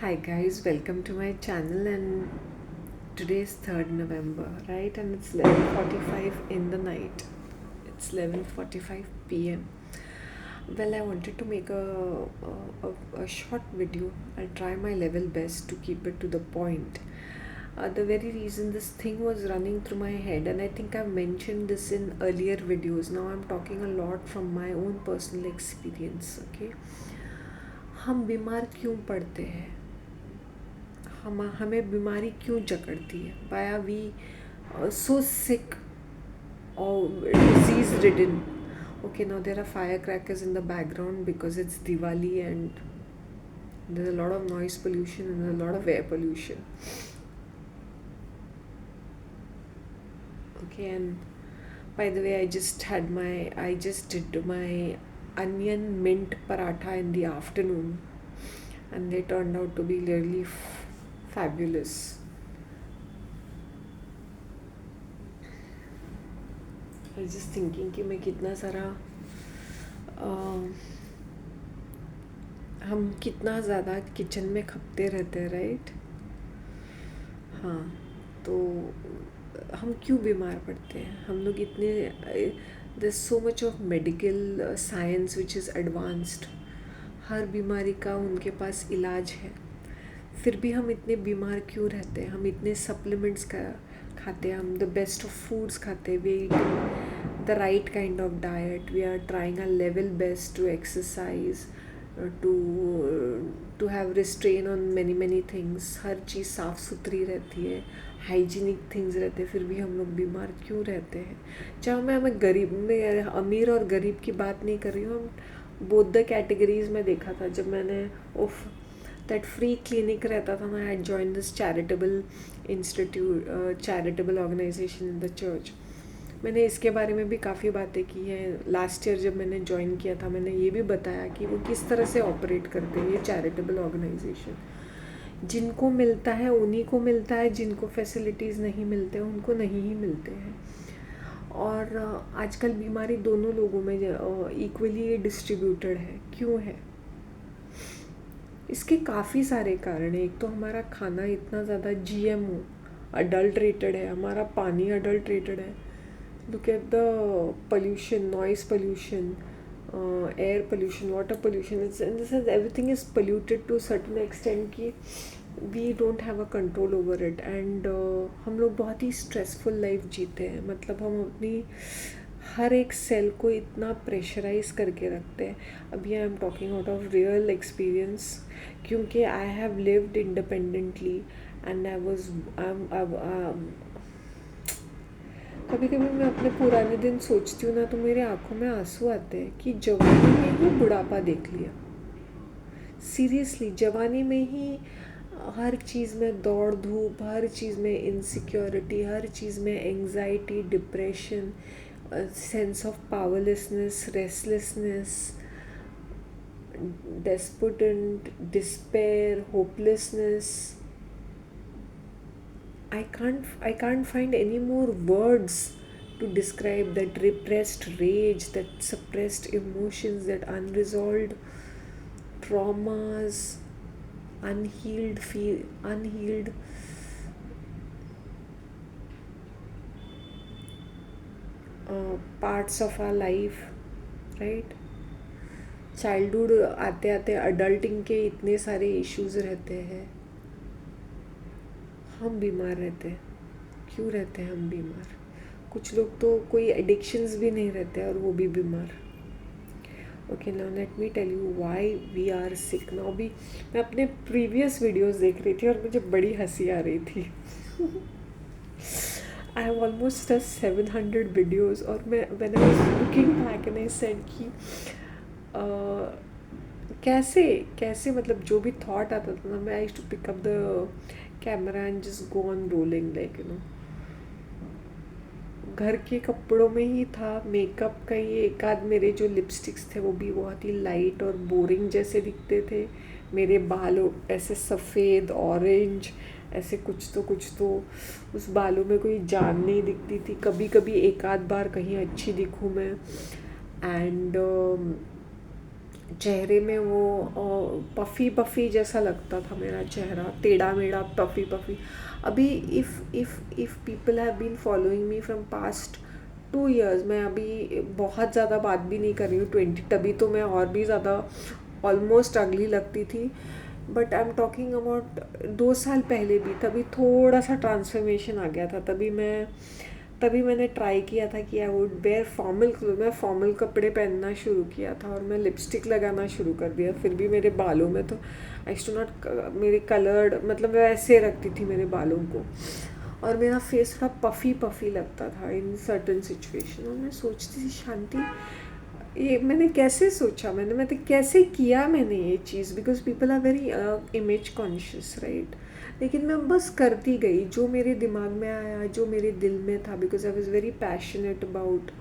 Hi guys, welcome to my channel and today is 3rd November, right? And it's 11:45 in the night. It's 11:45 p.m. Well, I wanted to make a short video. I'll try my level best to keep it to the point. The very reason this thing was running through my head, and I think I've mentioned this in earlier videos. Now I'm talking a lot from my own personal experience, okay? हम बीमार क्यों पड़ते हैं? हमें बीमारी क्यों जकड़ती है? Why are we so sick or disease ridden? Okay, now there are firecrackers in the background because it's Diwali and there's a lot of noise pollution and a lot of air pollution. Okay, and by the way, I just did my onion mint paratha in the afternoon and they turned out to be really fabulous. I was just thinking कि मैं कितना सारा हम कितना ज़्यादा kitchen में खपते रहते हैं, राइट? हाँ, तो हम क्यों बीमार पड़ते हैं? हम लोग इतने there's so much of medical science which is advanced. हर बीमारी का उनके पास इलाज है, फिर भी हम इतने बीमार क्यों रहते हैं? हम इतने सप्लीमेंट्स का खाते हैं, हम द बेस्ट ऑफ फूड्स खाते हैं, we eating the right kind of diet, we are trying our level best to exercise, to have restrain on many things. हर चीज़ साफ़ सुथरी रहती है, हाइजीनिक थिंग्स रहते हैं, फिर भी हम लोग बीमार क्यों रहते हैं? चाहे मैं गरीब में अमीर और गरीब की बात नहीं कर रही हूँ, हम बोथ द कैटेगरीज में देखा था. जब मैंने दैट फ्री क्लिनिक रहता था ना, I join this charitable institute, charitable organisation in the church. मैंने इसके बारे में भी काफ़ी बातें की हैं. लास्ट ईयर जब मैंने ज्वाइन किया था, मैंने ये भी बताया कि वो किस तरह से ऑपरेट करते हैं, ये चैरिटेबल ऑर्गेनाइजेशन. जिनको मिलता है उन्हीं को मिलता है, जिनको फैसिलिटीज़ नहीं मिलते हैं उनको नहीं ही मिलते हैं. और आजकल बीमारी दोनों लोगों में इक्वली डिस्ट्रीब्यूटेड है. क्यों है? इसके काफ़ी सारे कारण हैं. एक तो हमारा खाना इतना ज़्यादा GMO अडल्ट्रेटेड है, हमारा पानी अडल्ट्रेटेड है. Look at the pollution, noise pollution, air pollution, water pollution. Everything is polluted to a certain extent कि we don't have a control over it. And हम लोग बहुत ही stressful life जीते हैं. मतलब हम अपनी हर एक सेल को इतना प्रेशराइज करके रखते हैं. अभी I am talking out of real experience, क्योंकि I have lived independently and कभी कभी मैं अपने पुराने दिन सोचती हूँ ना, तो मेरे आँखों में आंसू आते हैं कि जवानी में ही बुढ़ापा देख लिया. सीरियसली, जवानी में ही हर चीज़ में दौड़ धूप, हर चीज़ में इनसिक्योरिटी, हर चीज़ में anxiety, depression, sense of powerlessness, restlessness, desperate, despair, hopelessness. I can't find any more words to describe that repressed rage, that suppressed emotions, that unresolved traumas, unhealed parts of our life, right? Childhood आते आते adulting के इतने सारे issues रहते हैं. हम बीमार रहते हैं. क्यों रहते हैं हम बीमार? कुछ लोग तो कोई एडिक्शंस भी नहीं रहते और वो भी बीमार. Okay, now let me tell you why we are sick. Now भी मैं अपने प्रीवियस वीडियोस देख रही थी और मुझे बड़ी हंसी आ रही थी. I have almost 700 videos और मैं when I was looking back and I said कि कैसे मतलब जो भी थॉट आता था ना, मैं I used to pick up the camera and just go on rolling, like you know. घर के कपड़ों में ही था, मेकअप का ही एक आध, मेरे जो लिपस्टिक्स थे वो भी बहुत ही लाइट और बोरिंग जैसे दिखते थे. मेरे बाल ऐसे सफ़ेद ऑरेंज, ऐसे कुछ तो उस बालों में कोई जान नहीं दिखती थी. कभी कभी एक आध बार कहीं अच्छी दिखूँ मैं. एंड चेहरे में वो पफ़ी पफ़ी जैसा लगता था मेरा चेहरा, टेढ़ा मेढ़ा पफ़ी पफ़ी। अभी if people have been following me from past 2 years, मैं अभी बहुत ज़्यादा बात भी नहीं कर रही हूँ 20, तभी तो मैं और भी ज़्यादा ऑलमोस्ट अगली लगती थी। But I am talking about 2 साल पहले भी, तभी थोड़ा सा ट्रांसफॉर्मेशन आ गया था। तभी मैंने ट्राई किया था कि आई वुड वेयर फॉर्मल, मैं फॉर्मल कपड़े पहनना शुरू किया था और मैं लिपस्टिक लगाना शुरू कर दिया। फिर भी मेरे बालों में तो आई टू नॉट, मेरे कलर्ड, मतलब मैं ऐसे रखती थी मेरे बालों को, और मेरा फेस थोड़ा पफ़ी पफ़ी लगता था इन सर्टन सिचुएशन। और मैं सोचती थी शांति, ये मैंने कैसे सोचा, मैंने कैसे किया मैंने ये चीज़, because people are very image conscious, right. लेकिन मैं बस करती गई जो मेरे दिमाग में आया, जो मेरे दिल में था, because I was very passionate about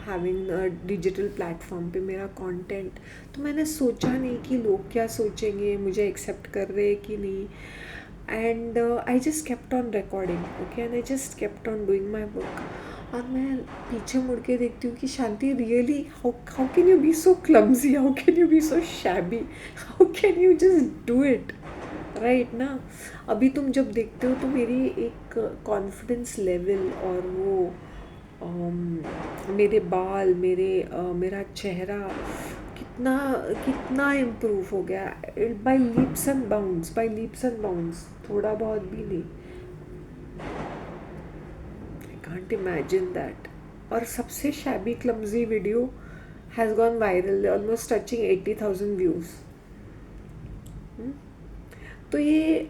having digital platform पे मेरा कंटेंट। तो मैंने सोचा नहीं कि लोग क्या सोचेंगे, मुझे एक्सेप्ट कर रहे हैं कि नहीं। And I just kept on recording, okay, and I just kept on doing my work. और मैं पीछे मुड़ के देखती हूँ कि Shanti, really how can you be so clumsy, how can you be so shabby, how can you just do it, right ना। अभी तुम जब देखते हो तो मेरी एक कॉन्फिडेंस लेवल और वो मेरे बाल, मेरा चेहरा कितना कितना इम्प्रूव हो गया, by leaps and bounds, by leaps and bounds, थोड़ा बहुत भी नहीं। I can't imagine that. और सबसे shabby clumsy video has gone viral, almost touching 80,000 views. तो ये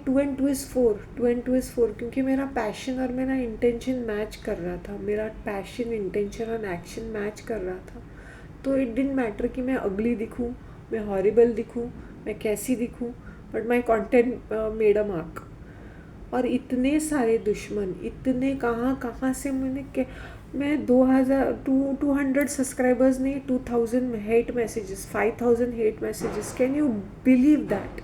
2 and 2 is 4, 2 and 2 is 4, क्योंकि मेरा पैशन और मेरा इंटेंशन मैच कर रहा था, मेरा पैशन, इंटेंशन और एक्शन मैच कर रहा था। तो इट डिडंट मैटर कि मैं अगली दिखूँ, मैं हॉरिबल दिखूँ, मैं कैसी दिखूँ, but my content made a mark. और इतने सारे दुश्मन, इतने कहाँ कहाँ से मैं 200 सब्सक्राइबर्स नहीं, 2000 hate messages, 5000 hate messages, can you believe that.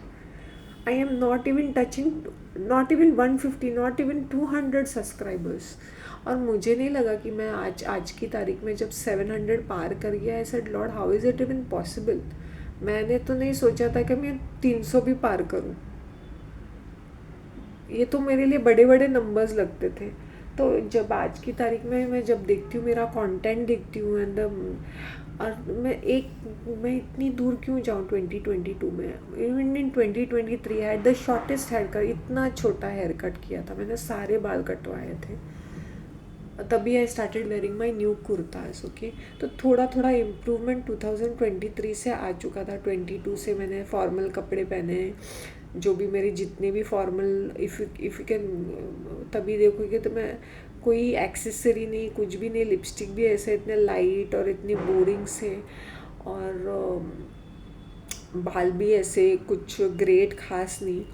I am not even touching, not even 150, not even 200 subscribers. और मुझे नहीं लगा कि मैं आज की तारीख में जब 700 पार कर गया, I said Lord how is it even possible. मैंने तो नहीं सोचा था कि मैं 300 भी पार करूं। ये तो मेरे लिए बड़े बड़े नंबर्स लगते थे। तो जब आज की तारीख में मैं जब देखती हूँ, मेरा कंटेंट देखती हूँ, एंड और मैं इतनी दूर क्यों जाऊँ 2022 में, even in 2023 had the shortest haircut, इतना छोटा हेयर कट किया था मैंने, सारे बाल कटवाए थे। तभी आई started wearing my new kurtas, okay. तो थोड़ा थोड़ा इम्प्रूवमेंट 2023 से आ चुका था। 22 से मैंने फॉर्मल कपड़े पहने, जो भी मेरे जितने भी फॉर्मल, इफ़ यू कैन, तभी देखोगे तो मैं कोई एक्सेसरी नहीं, कुछ भी नहीं, लिपस्टिक भी ऐसे इतने लाइट और इतने बोरिंग से, और बाल भी ऐसे कुछ ग्रेट खास नहीं।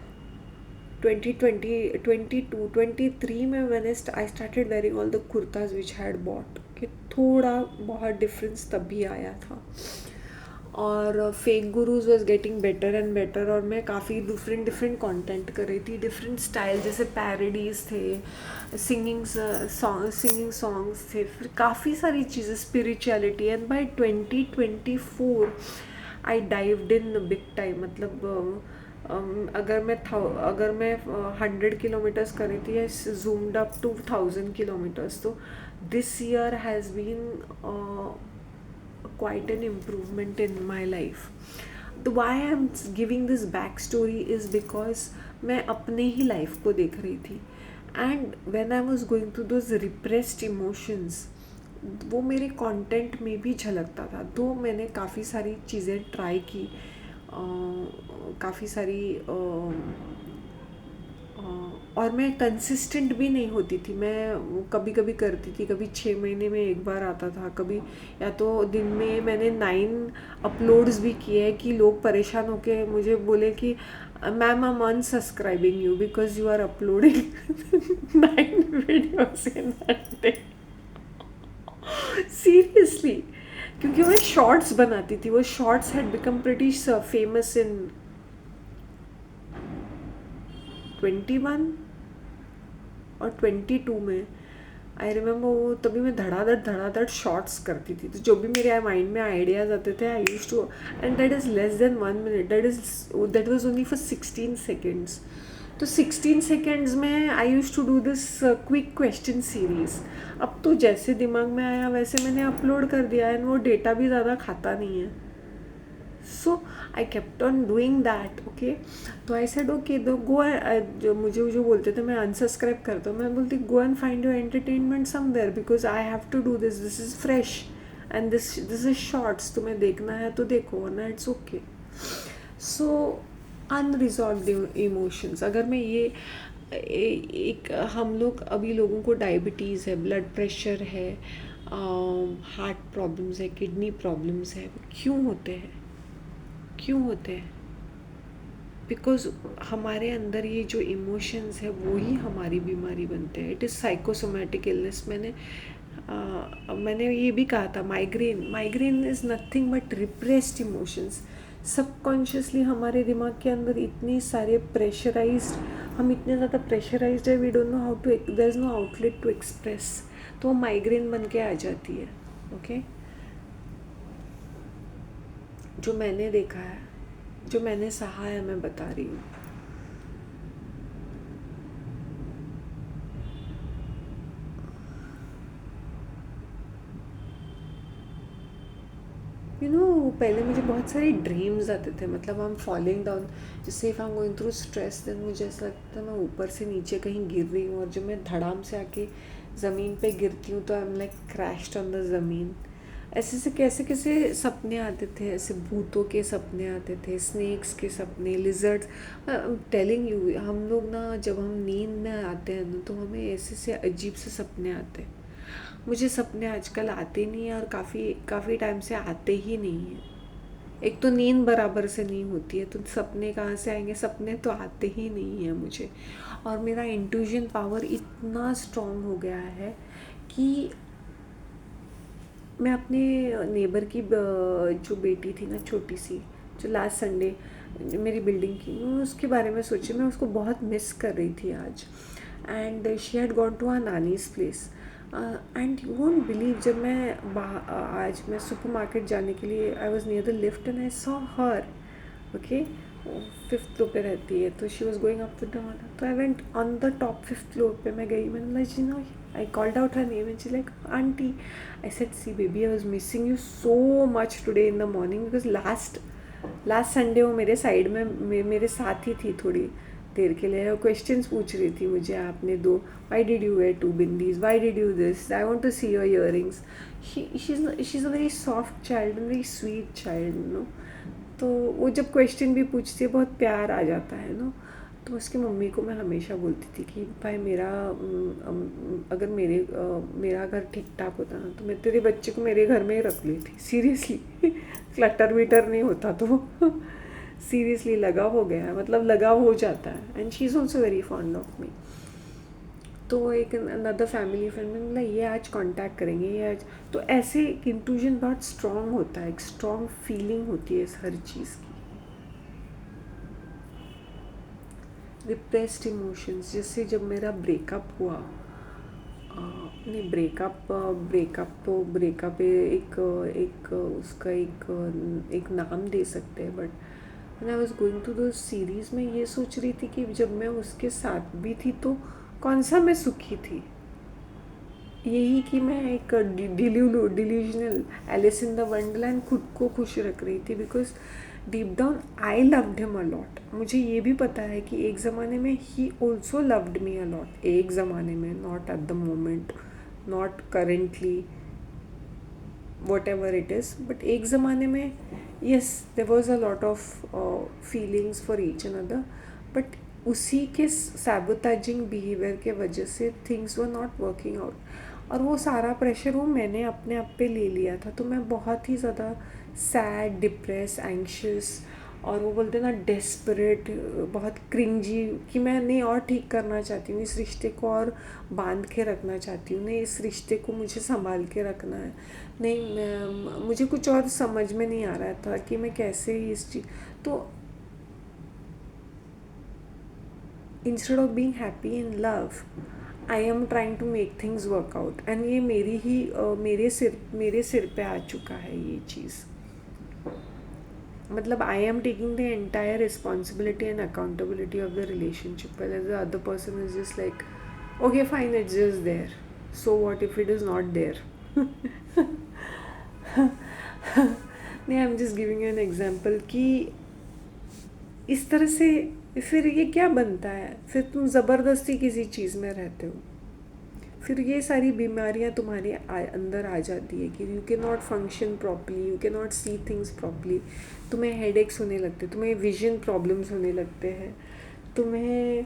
2023 में मैंने I started wearing all the kurtas which had bought, कि थोड़ा बहुत डिफरेंस तभी आया था। और fake gurus was getting better and better, और मैं काफ़ी डिफरेंट कंटेंट कर रही थी, डिफरेंट स्टाइल, जैसे पैरोडीज़ थे, सिंगिंग सॉन्ग्स थे, फिर काफ़ी सारी चीज़ें, spirituality. And by 2024 I dived in big time. मतलब अगर मैं 100 किलोमीटर्स कर रही थी, I zoomed up to 1000 kilometres. तो this year has been quite an improvement in my life. Why I'm giving this backstory is because मैं अपने ही life को देख रही थी, and when I was going through those repressed emotions, वो मेरे content में भी झलकता था। तो मैंने काफ़ी सारी चीज़ें ट्राई की, काफ़ी सारी और मैं कंसिस्टेंट भी नहीं होती थी। मैं कभी कभी करती थी, कभी 6 महीने में एक बार आता था, कभी या तो दिन में मैंने 9 अपलोड्स भी किए हैं कि लोग परेशान होके मुझे बोले कि ma'am I am unsubscribing you because you are uploading 9 videos in that day. Seriously, क्योंकि मैं शॉर्ट्स बनाती थी, वो shorts had become pretty famous in 21 और 22 में। आई रिमेंबर वो तभी मैं धड़ाधड़ शॉर्ट्स करती थी, तो जो भी मेरे माइंड में आइडियाज़ आते थे I use to, and that is less than 1 minute, that was only for 16 seconds. तो 16 सेकेंड्स में I use to do this quick question series. अब तो जैसे दिमाग में आया वैसे मैंने अपलोड कर दिया, एंड वो डेटा भी ज़्यादा खाता नहीं है। So I kept on doing that, okay. तो आई सेड ओके, तो गो, जो मुझे जो बोलते थे मैं अनसब्सक्राइब करता हूँ, मैं बोलती go and find your entertainment somewhere, because I have to do this, this is fresh and this is shorts, तुम्हें देखना है तो देखो वरना it's okay. So unresolved emotions, अगर मैं ये एक हम लोग अभी लोगों को डायबिटीज़ है, ब्लड प्रेशर है, हार्ट प्रॉब्लम्स है, किडनी प्रॉब्लम्स है, क्यों होते हैं? क्यों होते हैं? बिकॉज हमारे अंदर ये जो इमोशंस है वो ही हमारी बीमारी बनते हैं। It is psychosomatic illness. मैंने ये भी कहा था, migraine is nothing but repressed emotions. Subconsciously हमारे दिमाग के अंदर इतनी सारे प्रेशराइज्ड, हम इतने ज़्यादा प्रेशराइज्ड है, we don't know how to, there is no outlet to express, तो वो माइग्रेन बन के आ जाती है। ओके, जो मैंने देखा है, जो मैंने सहा है, मैं बता रही हूँ। पहले मुझे बहुत सारे ड्रीम्स आते थे, मतलब आई एम फॉलिंग डाउन, जैसे if I am going through stress, then मुझे ऐसा लगता है मैं ऊपर से नीचे कहीं गिर रही हूँ, और जब मैं धड़ाम से आके ज़मीन पे गिरती हूँ तो I am like crashed on the ज़मीन। ऐसे से कैसे कैसे सपने आते थे, ऐसे भूतों के सपने आते थे, स्नेक्स के सपने, लिजर्ड्स। टेलिंग यू, हम लोग ना जब हम नींद में आते हैं ना तो हमें ऐसे से अजीब से सपने आते हैं। मुझे सपने आजकल आते नहीं हैं, और काफ़ी काफ़ी टाइम से आते ही नहीं हैं। एक तो नींद बराबर से नहीं होती है, तो सपने कहाँ से आएंगे? सपने तो आते ही नहीं हैं मुझे। और मेरा इंट्यूजन पावर इतना स्ट्रॉन्ग हो गया है कि मैं अपने नेबर की जो बेटी थी ना, छोटी सी, जो लास्ट संडे मेरी बिल्डिंग की, मैं उसके बारे में सोची, मैं उसको बहुत मिस कर रही थी आज। And she had gone to our nani's place, and you won't believe, जब मैं आज मैं सुपर मार्केट जाने के लिए I was near the lift and I saw her, okay, 5th floor पे रहती है, तो she was going up the down, तो I went on the top 5th floor पे मैं गई, मैंने like I called out her name and she like aunty, I said see baby, I was missing you so much today in the morning, because last Sunday वो मेरे side में मेरे साथ ही थी थोड़ी देर के लिए, क्वेश्चंस पूछ रही थी मुझे, आपने दो, why did you wear 2 bindis, why did you this, I want to see your earrings. She is a very soft child and very sweet child, तो वो जब क्वेश्चन भी पूछती है बहुत प्यार आ जाता है तो उसकी मम्मी को मैं हमेशा बोलती थी कि भाई अगर मेरा घर ठीक ठाक होता ना तो मैं तेरे बच्चे को मेरे घर में ही रख लेती, सीरियसली। क्लटर वीटर नहीं होता तो सीरियसली लगाव हो गया है, मतलब लगाव हो जाता है, and she is also very fond of me. तो एक अनदर फैमिली फ्रेंड में मतलब ये आज कांटेक्ट करेंगे, ये आज, तो ऐसे इंट्यूजन बहुत स्ट्रॉन्ग होता है, एक स्ट्रॉन्ग फीलिंग होती है इस हर चीज़ की। रिप्रेस्ड इमोशंस, जैसे जब मेरा ब्रेकअप हुआ, नहीं ब्रेकअप एक एक उसका एक नाम दे सकते हैं, but when I was going to the series में ये सोच रही थी कि जब मैं उसके साथ भी थी तो कौन सा मैं सुखी थी, यही कि मैं एक delusional Alice in the Wonderland खुद को खुश रख रही थी, because deep down I loved him a lot. मुझे ये भी पता है कि एक ज़माने में ही ऑल्सो लव्ड मी अलॉट, एक ज़माने में, not at the moment, not currently, whatever it is, but एक ज़माने में yes there was a lot of feelings for each other, but उसी के सैबोटेजिंग बिहेवियर के वजह से things were not working out, और वो सारा प्रेशर वो मैंने अपने आप पे ले लिया था, तो मैं बहुत ही ज़्यादा सैड, डिप्रेस, एंग्शियस, और वो बोलते ना डेस्परेट, बहुत क्रिंजी, कि मैं नहीं और ठीक करना चाहती हूँ इस रिश्ते को, और बांध के रखना चाहती हूँ, नहीं इस रिश्ते को मुझे संभाल के रखना है, नहीं मुझे कुछ और समझ में नहीं आ रहा था कि मैं कैसे इस चीज़, तो instead of being happy in love, I am trying to make things work out, and ये मेरी ही मेरे सिर पे आ चुका है ये चीज़। मतलब I am taking the entire responsibility and accountability of the relationship, where the other person is just like okay fine, it's just there, so what if it is not there. नहीं, I am just giving you an example कि इस तरह से फिर ये क्या बनता है, फिर तुम ज़बरदस्ती किसी चीज़ में रहते हो, फिर ये सारी बीमारियां तुम्हारे अंदर आ जाती है कि you can not function properly, you can not see things properly, तुम्हें हेडेक्स होने लगते, तुम्हें विजन प्रॉब्लम्स होने लगते हैं, तुम्हें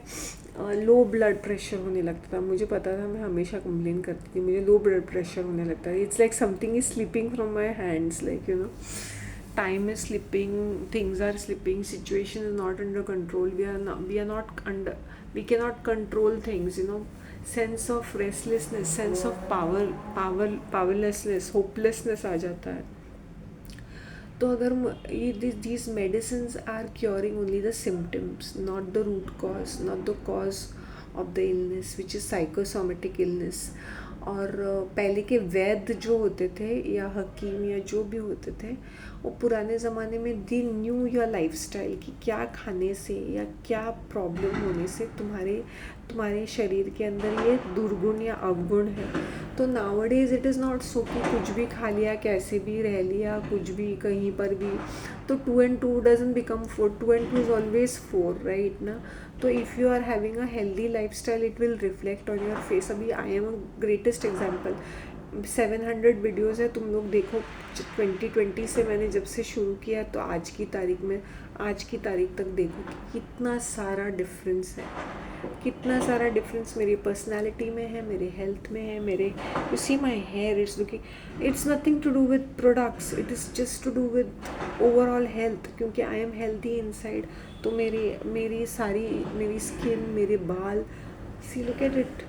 लो ब्लड प्रेशर होने लगता था। मुझे पता था, मैं हमेशा कंप्लेन करती थी, मुझे लो ब्लड प्रेशर होने लगता है। It's like something is slipping from my hands, like you know, time is slipping, things are slipping, situation is not under control, we cannot control things, you know, sense of restlessness, sense of powerlessness, hopelessness आ जाता है। तो अगर these medicines are curing only the symptoms, not the root cause, not the cause of the illness which is psychosomatic illness। और पहले के वैद्य जो होते थे या हकीम या जो भी होते थे, वो पुराने ज़माने में दी न्यू योर लाइफस्टाइल कि क्या खाने से या क्या प्रॉब्लम होने से तुम्हारे शरीर के अंदर ये दुर्गुण या अवगुण है। तो nowadays it is not so कि कुछ भी खा लिया, कैसे भी रह लिया, कुछ भी कहीं पर भी, तो 2 and 2 doesn't become 4, 2 and 2 is always 4, right ना। तो if you are having a healthy lifestyle, it will reflect on your face. अभी I am a greatest example, 700 videos है, तुम लोग देखो 2020 से मैंने जब से शुरू किया तो आज की तारीख तक देखो कि कितना सारा डिफरेंस है, कितना सारा डिफरेंस मेरी पर्सनालिटी में है, मेरे हेल्थ में है, मेरे you see my hair, it's looking, it's nothing to do with products, it is just to do with overall health, क्योंकि आई एम हेल्दी इनसाइड। तो मेरी स्किन, मेरे बाल, see look at it,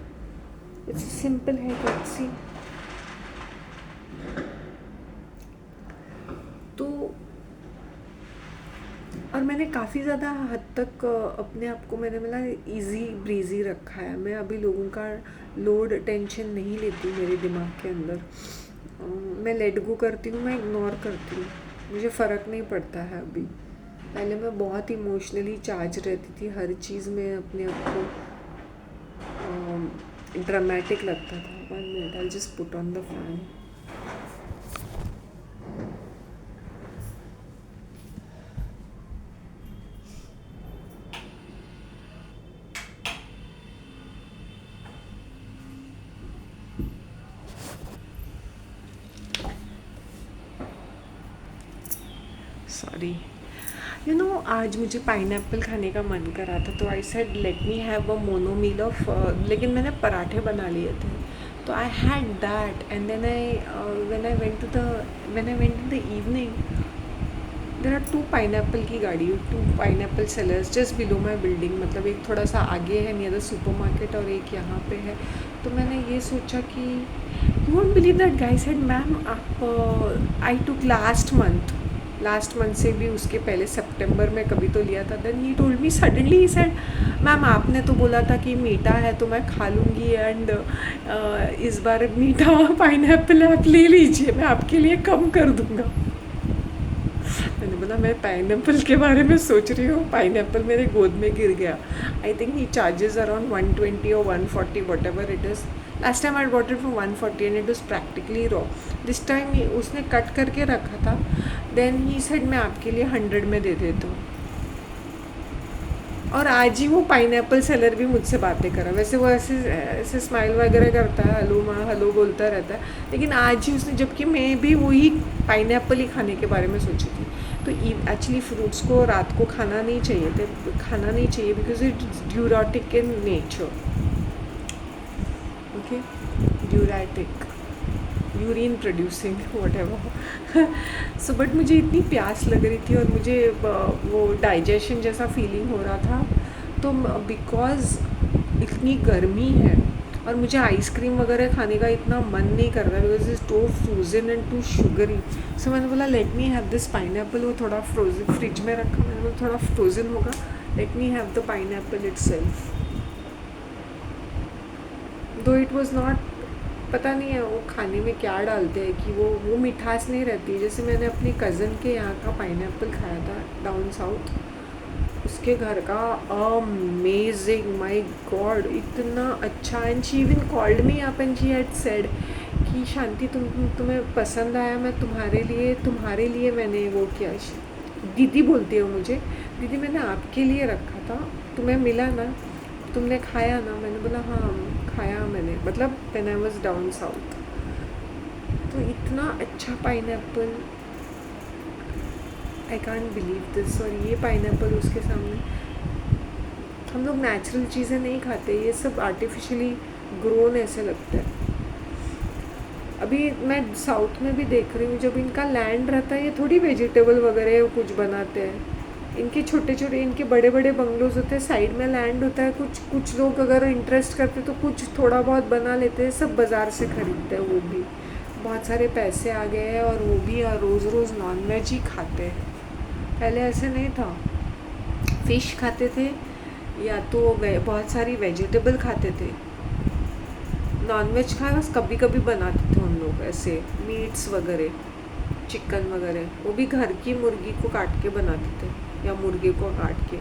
it's simple है, see. तो और मैंने काफ़ी ज़्यादा हद तक अपने आप को मैंने मतलब ईजी ब्रीजी रखा है। मैं अभी लोगों का लोड टेंशन नहीं लेती मेरे दिमाग के अंदर, मैं लेट गो करती हूँ, मैं इग्नोर करती हूँ, मुझे फ़र्क नहीं पड़ता है अभी। पहले मैं बहुत इमोशनली चार्ज रहती थी, हर चीज़ में अपने आप को ड्रामेटिक लगता था। 1 minute, I just put on the fan. Sorry, you know, आज मुझे पाइनएप्पल खाने का मन कर रहा था, तो I said let me have a mono meal off, लेकिन मैंने पराठे बना लिए थे, तो I had that, and then when I went in the evening, there are 2 pineapple की गाड़ी, 2 pineapple sellers just below my building, मतलब एक थोड़ा सा आगे है नियर द सुपर मार्केट और एक यहाँ पे है। तो मैंने ये सोचा कि you won't believe that guy said ma'am आप, आई टुक लास्ट मंथ से भी उसके पहले सितंबर में कभी तो लिया था। Then he told me suddenly, he said ma'am आपने तो बोला था कि मीठा है तो मैं खा लूँगी, एंड इस बार मीठा पाइनएप्पल आप ले लीजिए, मैं आपके लिए कम कर दूँगा। मैंने बोला मैं पाइनएप्पल के बारे में सोच रही हूँ, पाइनएप्पल मेरे गोद में गिर गया। आई थिंक ही चार्जेस अराउंड 120 और 140 what ever it is. Last time I bought it for 140 and it is practically raw. This time उसने कट करके रखा था। देन ही सेड मैं आपके लिए 100 में दे देता हूँ। और आज ही वो पाइनएप्पल सेलर भी मुझसे बातें करा। वैसे वो ऐसे स्माइल वगैरह करता है, हेलो माँ हेलो बोलता रहता है, लेकिन आज ही उसने, जबकि मैं भी वही पाइनएप्पल ही खाने के बारे में सोची थी। तो एक्चुअली फ्रूट्स को रात को खाना नहीं चाहिए because it diuretic in nature, okay, diuretic, urine producing what ever. So but मुझे इतनी प्यास लग रही थी और मुझे वो डाइजेशन जैसा फीलिंग हो रहा था, तो बिकॉज़ इतनी गर्मी है और मुझे आइसक्रीम वगैरह खाने का इतना मन नहीं कर रहा because it's too frozen and too sugary. So मैंने बोला let me have this pineapple. वो थोड़ा फ्रोजन फ्रिज में रखा, मैंने बोला थोड़ा फ्रोजन होगा, late me have the pineapple itself. दो इट वॉज नॉट, पता नहीं है वो खाने में क्या डालते हैं कि वो मिठास नहीं रहती। जैसे मैंने अपनी कज़न के यहाँ का पाइनएप्पल खाया था डाउन साउथ, उसके घर का, अमेजिंग, माय गॉड, इतना अच्छा। And she even called me up and she had said कि शांति तुम्हें पसंद आया, मैं तुम्हारे लिए मैंने वो किया। दीदी बोलती है मुझे, दीदी मैंने आपके लिए रखा था, तुम्हें मिला ना, तुमने खाया ना? मैंने बोला हाँ खाया मैंने, मतलब when I was down south. तो इतना अच्छा pineapple, I can't believe this. और ये पाइनएप्पल उसके सामने, हम लोग नेचुरल चीज़ें नहीं खाते, ये सब आर्टिफिशियली ग्रोन ऐसे लगता है। अभी मैं साउथ में भी देख रही हूँ, जब इनका लैंड रहता है ये थोड़ी वेजिटेबल वगैरह कुछ बनाते हैं। इनके छोटे छोटे, इनके बड़े बड़े बंगलोज होते हैं, साइड में लैंड होता है, कुछ लोग अगर इंटरेस्ट करते तो कुछ थोड़ा बहुत बना लेते हैं, सब बाज़ार से ख़रीदते हैं। वो भी बहुत सारे पैसे आ गए हैं और वो भी रोज़ रोज़ नॉन वेज ही खाते हैं। पहले ऐसे नहीं था, फ़िश खाते थे या तो बहुत सारी वेजिटेबल खाते थे। नॉन वेज खाया बस कभी कभी बनाते थे हम लोग, ऐसे मीट्स वगैरह, चिकन वगैरह, वो भी घर की मुर्गी को काट के बनाते थे या मुर्गे को काट के।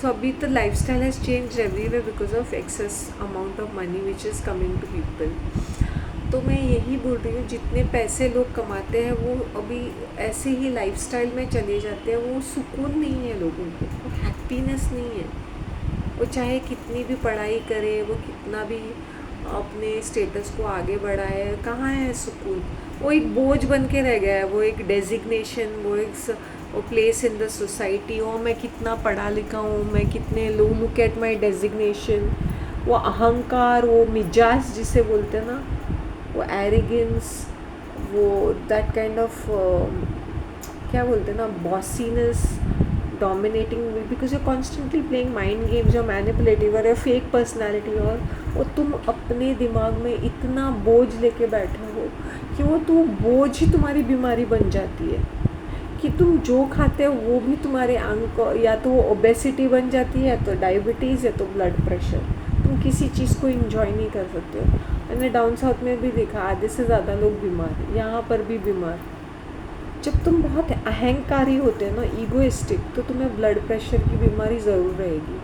सो अभी तो lifestyle has change everywhere because of excess amount of money which is coming to people. तो मैं यही बोल रही हूँ, जितने पैसे लोग कमाते हैं वो अभी ऐसे ही लाइफ स्टाइल में चले जाते हैं, वो सुकून नहीं है लोगों को, वो हैप्पीनेस नहीं है। वो चाहे कितनी भी पढ़ाई करे, वो कितना भी अपने स्टेटस को आगे बढ़ाए, कहाँ है सुकून? वो एक बोझ बन के रह गया है, वो एक डेजिग्नेशन, वो प्लेस इन द सोसाइटी। ओ मैं कितना पढ़ा लिखा हूँ, मैं कितने, लुक एट माई डेजिग्नेशन। वो अहंकार, वो मिजाज जिसे बोलते हैं ना, वो एरिगेंस, वो दैट काइंड ऑफ क्या बोलते हैं ना, bossiness, dominating, because you constantly playing mind games, जो मैनिपुलेटिव और फेक पर्सनैलिटी, और तुम अपने दिमाग में इतना बोझ लेके बैठे हो कि वो बोझ ही तुम्हारी बीमारी बन जाती है, कि तुम जो खाते हो वो भी तुम्हारे अंग, या तो वो ओबेसिटी बन जाती है, या तो डायबिटीज़, या तो ब्लड प्रेशर। तुम किसी चीज़ को इंजॉय नहीं कर सकते हो। मैंने डाउन साउथ में भी देखा, आधे से ज़्यादा लोग बीमार, यहाँ पर भी बीमार। जब तुम बहुत अहंकारी होते हो ना, ईगोइस्टिक, तो तुम्हें ब्लड प्रेशर की बीमारी ज़रूर रहेगी।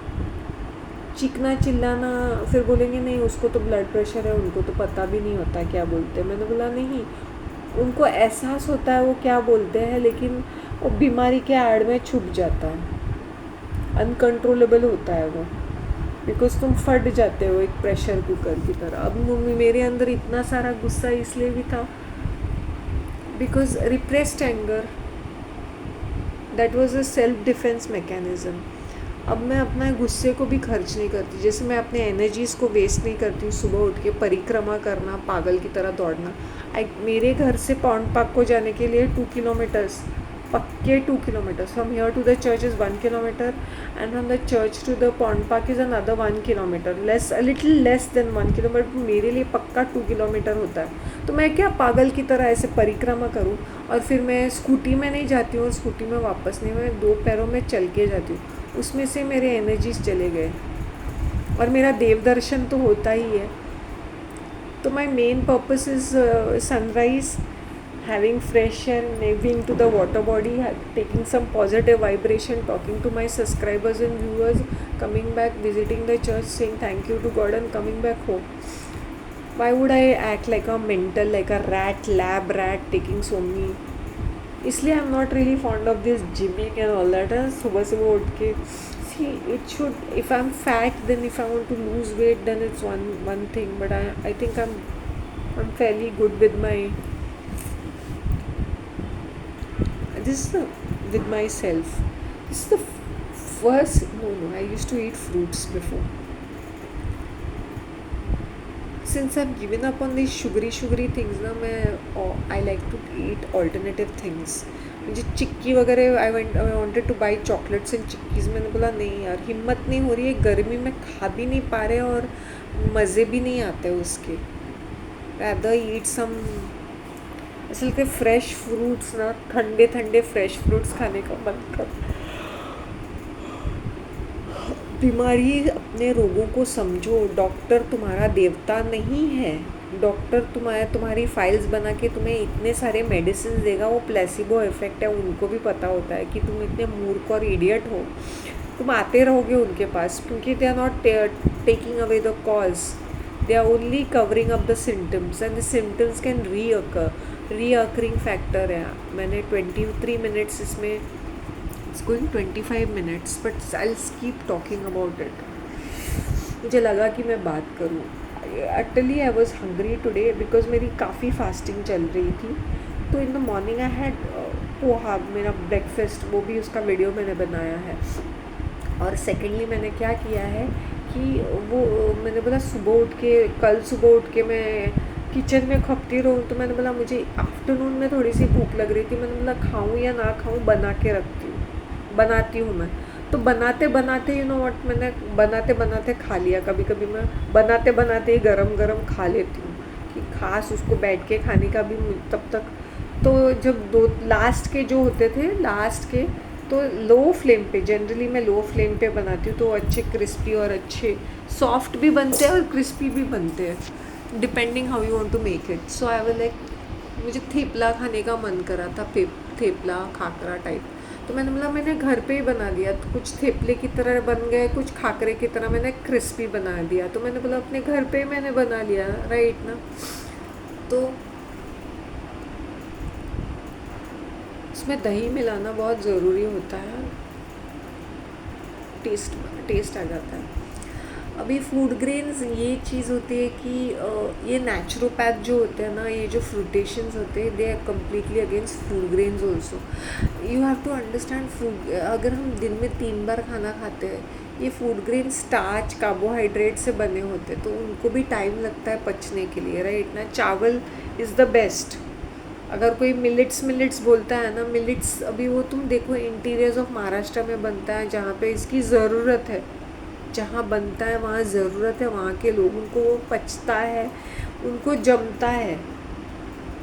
चीखना चिल्लाना, फिर बोलेंगे नहीं उसको तो ब्लड प्रेशर है, उनको तो पता भी नहीं होता क्या बोलते हैं। मैंने बोला नहीं, उनको एहसास होता है वो क्या बोलते हैं, लेकिन वो बीमारी के आड़ में छुप जाता है, अनकंट्रोलेबल होता है वो, बिकॉज तुम फट जाते हो एक प्रेशर कुकर की तरह। अब मेरे अंदर इतना सारा गुस्सा इसलिए भी था because repressed anger, that was a self defence mechanism. अब मैं अपना गुस्से को भी खर्च नहीं करती, जैसे मैं अपने एनर्जीज़ को वेस्ट नहीं करती हूँ। सुबह उठ के परिक्रमा करना, पागल की तरह दौड़ना। मेरे घर से पौंड पार्क को जाने के लिए 2 किलोमीटर्स, पक्के 2 kilometres. From here to the church is 1 kilometre and from the church to the pond park is another 1 kilometre, a little less than 1 kilometre. मेरे लिए पक्का 2 किलोमीटर होता है। तो मैं क्या पागल की तरह ऐसे परिक्रमा करूँ? और फिर मैं स्कूटी में नहीं जाती हूँ, स्कूटी में वापस नहीं, मैं 2 पैरों में चल के जाती हूँ। उसमें से मेरे एनर्जीज चले गए और मेरा देव दर्शन तो होता ही है। तो my main purpose is sunrise, having fresh air, being to the water body, taking some positive vibration, talking to my subscribers and viewers, coming back, visiting the church, saying thank you to God and coming back home. Why would I act like a mental, like a lab rat, taking so many? इसलिए I am not really fond of this gymming and all that. सुबह सुबह उठ के see it should, if I am fat then if I want to lose weight then it's one thing, but I think I am fairly good with my this with myself. This is the first, no, I used to eat fruits before. Since I've given up on these sugary things ना, मैं I like to eat alternative things. मुझे चिक्की वगैरह, I wanted to buy chocolates and चिक्कीज़। मैंने बोला नहीं यार, हिम्मत नहीं हो रही है, गर्मी में खा भी नहीं पा रहे और मज़े भी नहीं आते उसके। rather eat some असल के फ्रेश फ्रूट्स ना, ठंडे ठंडे फ्रेश फ्रूट्स खाने का मन कर। बीमारी अपने रोगों को समझो। डॉक्टर तुम्हारा देवता नहीं है। डॉक्टर तुम्हारी फाइल्स बना के तुम्हें इतने सारे मेडिसिन देगा, वो प्लेसिबो इफेक्ट है। उनको भी पता होता है कि तुम इतने मूर्ख और इडियट हो, तुम आते रहोगे उनके पास, क्योंकि they are not taking away the cause, they are only covering up the symptoms and the symptoms can reoccurring factor है। मैंने 23 मिनट्स इसमें, it's going 25 minutes, but I keep talking about it. मुझे लगा कि मैं बात करूँ। Actually I was hungry today because मेरी काफ़ी फास्टिंग चल रही थी। तो in the morning I had poha, मेरा ब्रेकफास्ट, वो भी उसका वीडियो मैंने बनाया है। और सेकेंडली मैंने क्या किया है कि वो मैंने बोला कल सुबह उठ के मैं किचन में खपती रहूँ, तो मैंने बोला मुझे आफ्टरनून में थोड़ी सी भूख लग रही थी। मैंने बोला खाऊँ या ना खाऊँ, बनाती हूँ मैं। तो बनाते बनाते मैंने बनाते बनाते खा लिया। कभी कभी मैं बनाते बनाते ही गरम गरम खा लेती हूँ, कि खास उसको बैठ के खाने का भी तब तक। तो जब लास्ट के तो लो फ्लेम पे, जनरली मैं लो फ्लेम पे बनाती हूँ, तो अच्छे क्रिस्पी और अच्छे सॉफ्ट भी बनते हैं और क्रिस्पी भी बनते हैं, depending how you want to make it. So I will मुझे थेपला खाने का मन करा था, थेपला खाकरा टाइप। तो मैंने बोला मैंने घर पे ही बना दिया, तो कुछ थेपले की तरह बन गए, कुछ खाकरे की तरह मैंने क्रिस्पी बना दिया। तो मैंने बोला अपने घर पे ही मैंने बना लिया, राइट ना। तो उसमें दही मिलाना बहुत ज़रूरी होता है, टेस्ट आ जाता है। अभी फूड ग्रेन्स ये चीज़ होती है कि ये नेचुरोपैथ जो होते हैं ना, ये जो फ्रूटेशंस होते हैं, they are completely against food grains also. You have to understand food, अगर हम दिन में 3 बार खाना खाते हैं, ये फूड ग्रेन स्टार्च कार्बोहाइड्रेट से बने होते हैं, तो उनको भी टाइम लगता है पचने के लिए, राइट ना। चावल इज़ द बेस्ट। अगर कोई मिलेट्स बोलता है ना, मिलेट्स अभी वो तुम देखो इंटीरियर्स ऑफ महाराष्ट्र में बनता है, जहाँ पे इसकी ज़रूरत है, जहाँ बनता है वहाँ ज़रूरत है, वहाँ के लोगों को वो पचता है, उनको जमता है।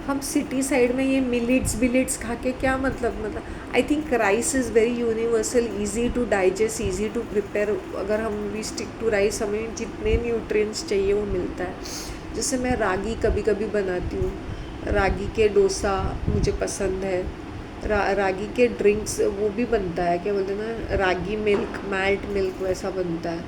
हम सिटी साइड में ये मिलेट्स खा के क्या मतलब I think rice is very universal, easy to digest, easy to prepare. अगर हम वी स्टिक टू राइस, हमें जितने न्यूट्रिएंट्स चाहिए वो मिलता है। जैसे मैं रागी कभी कभी बनाती हूँ, रागी के डोसा मुझे पसंद है। रागी के ड्रिंक्स वो भी बनता है, क्या बोलते हैं ना, रागी मिल्क, मैल्ट मिल्क, वैसा बनता है।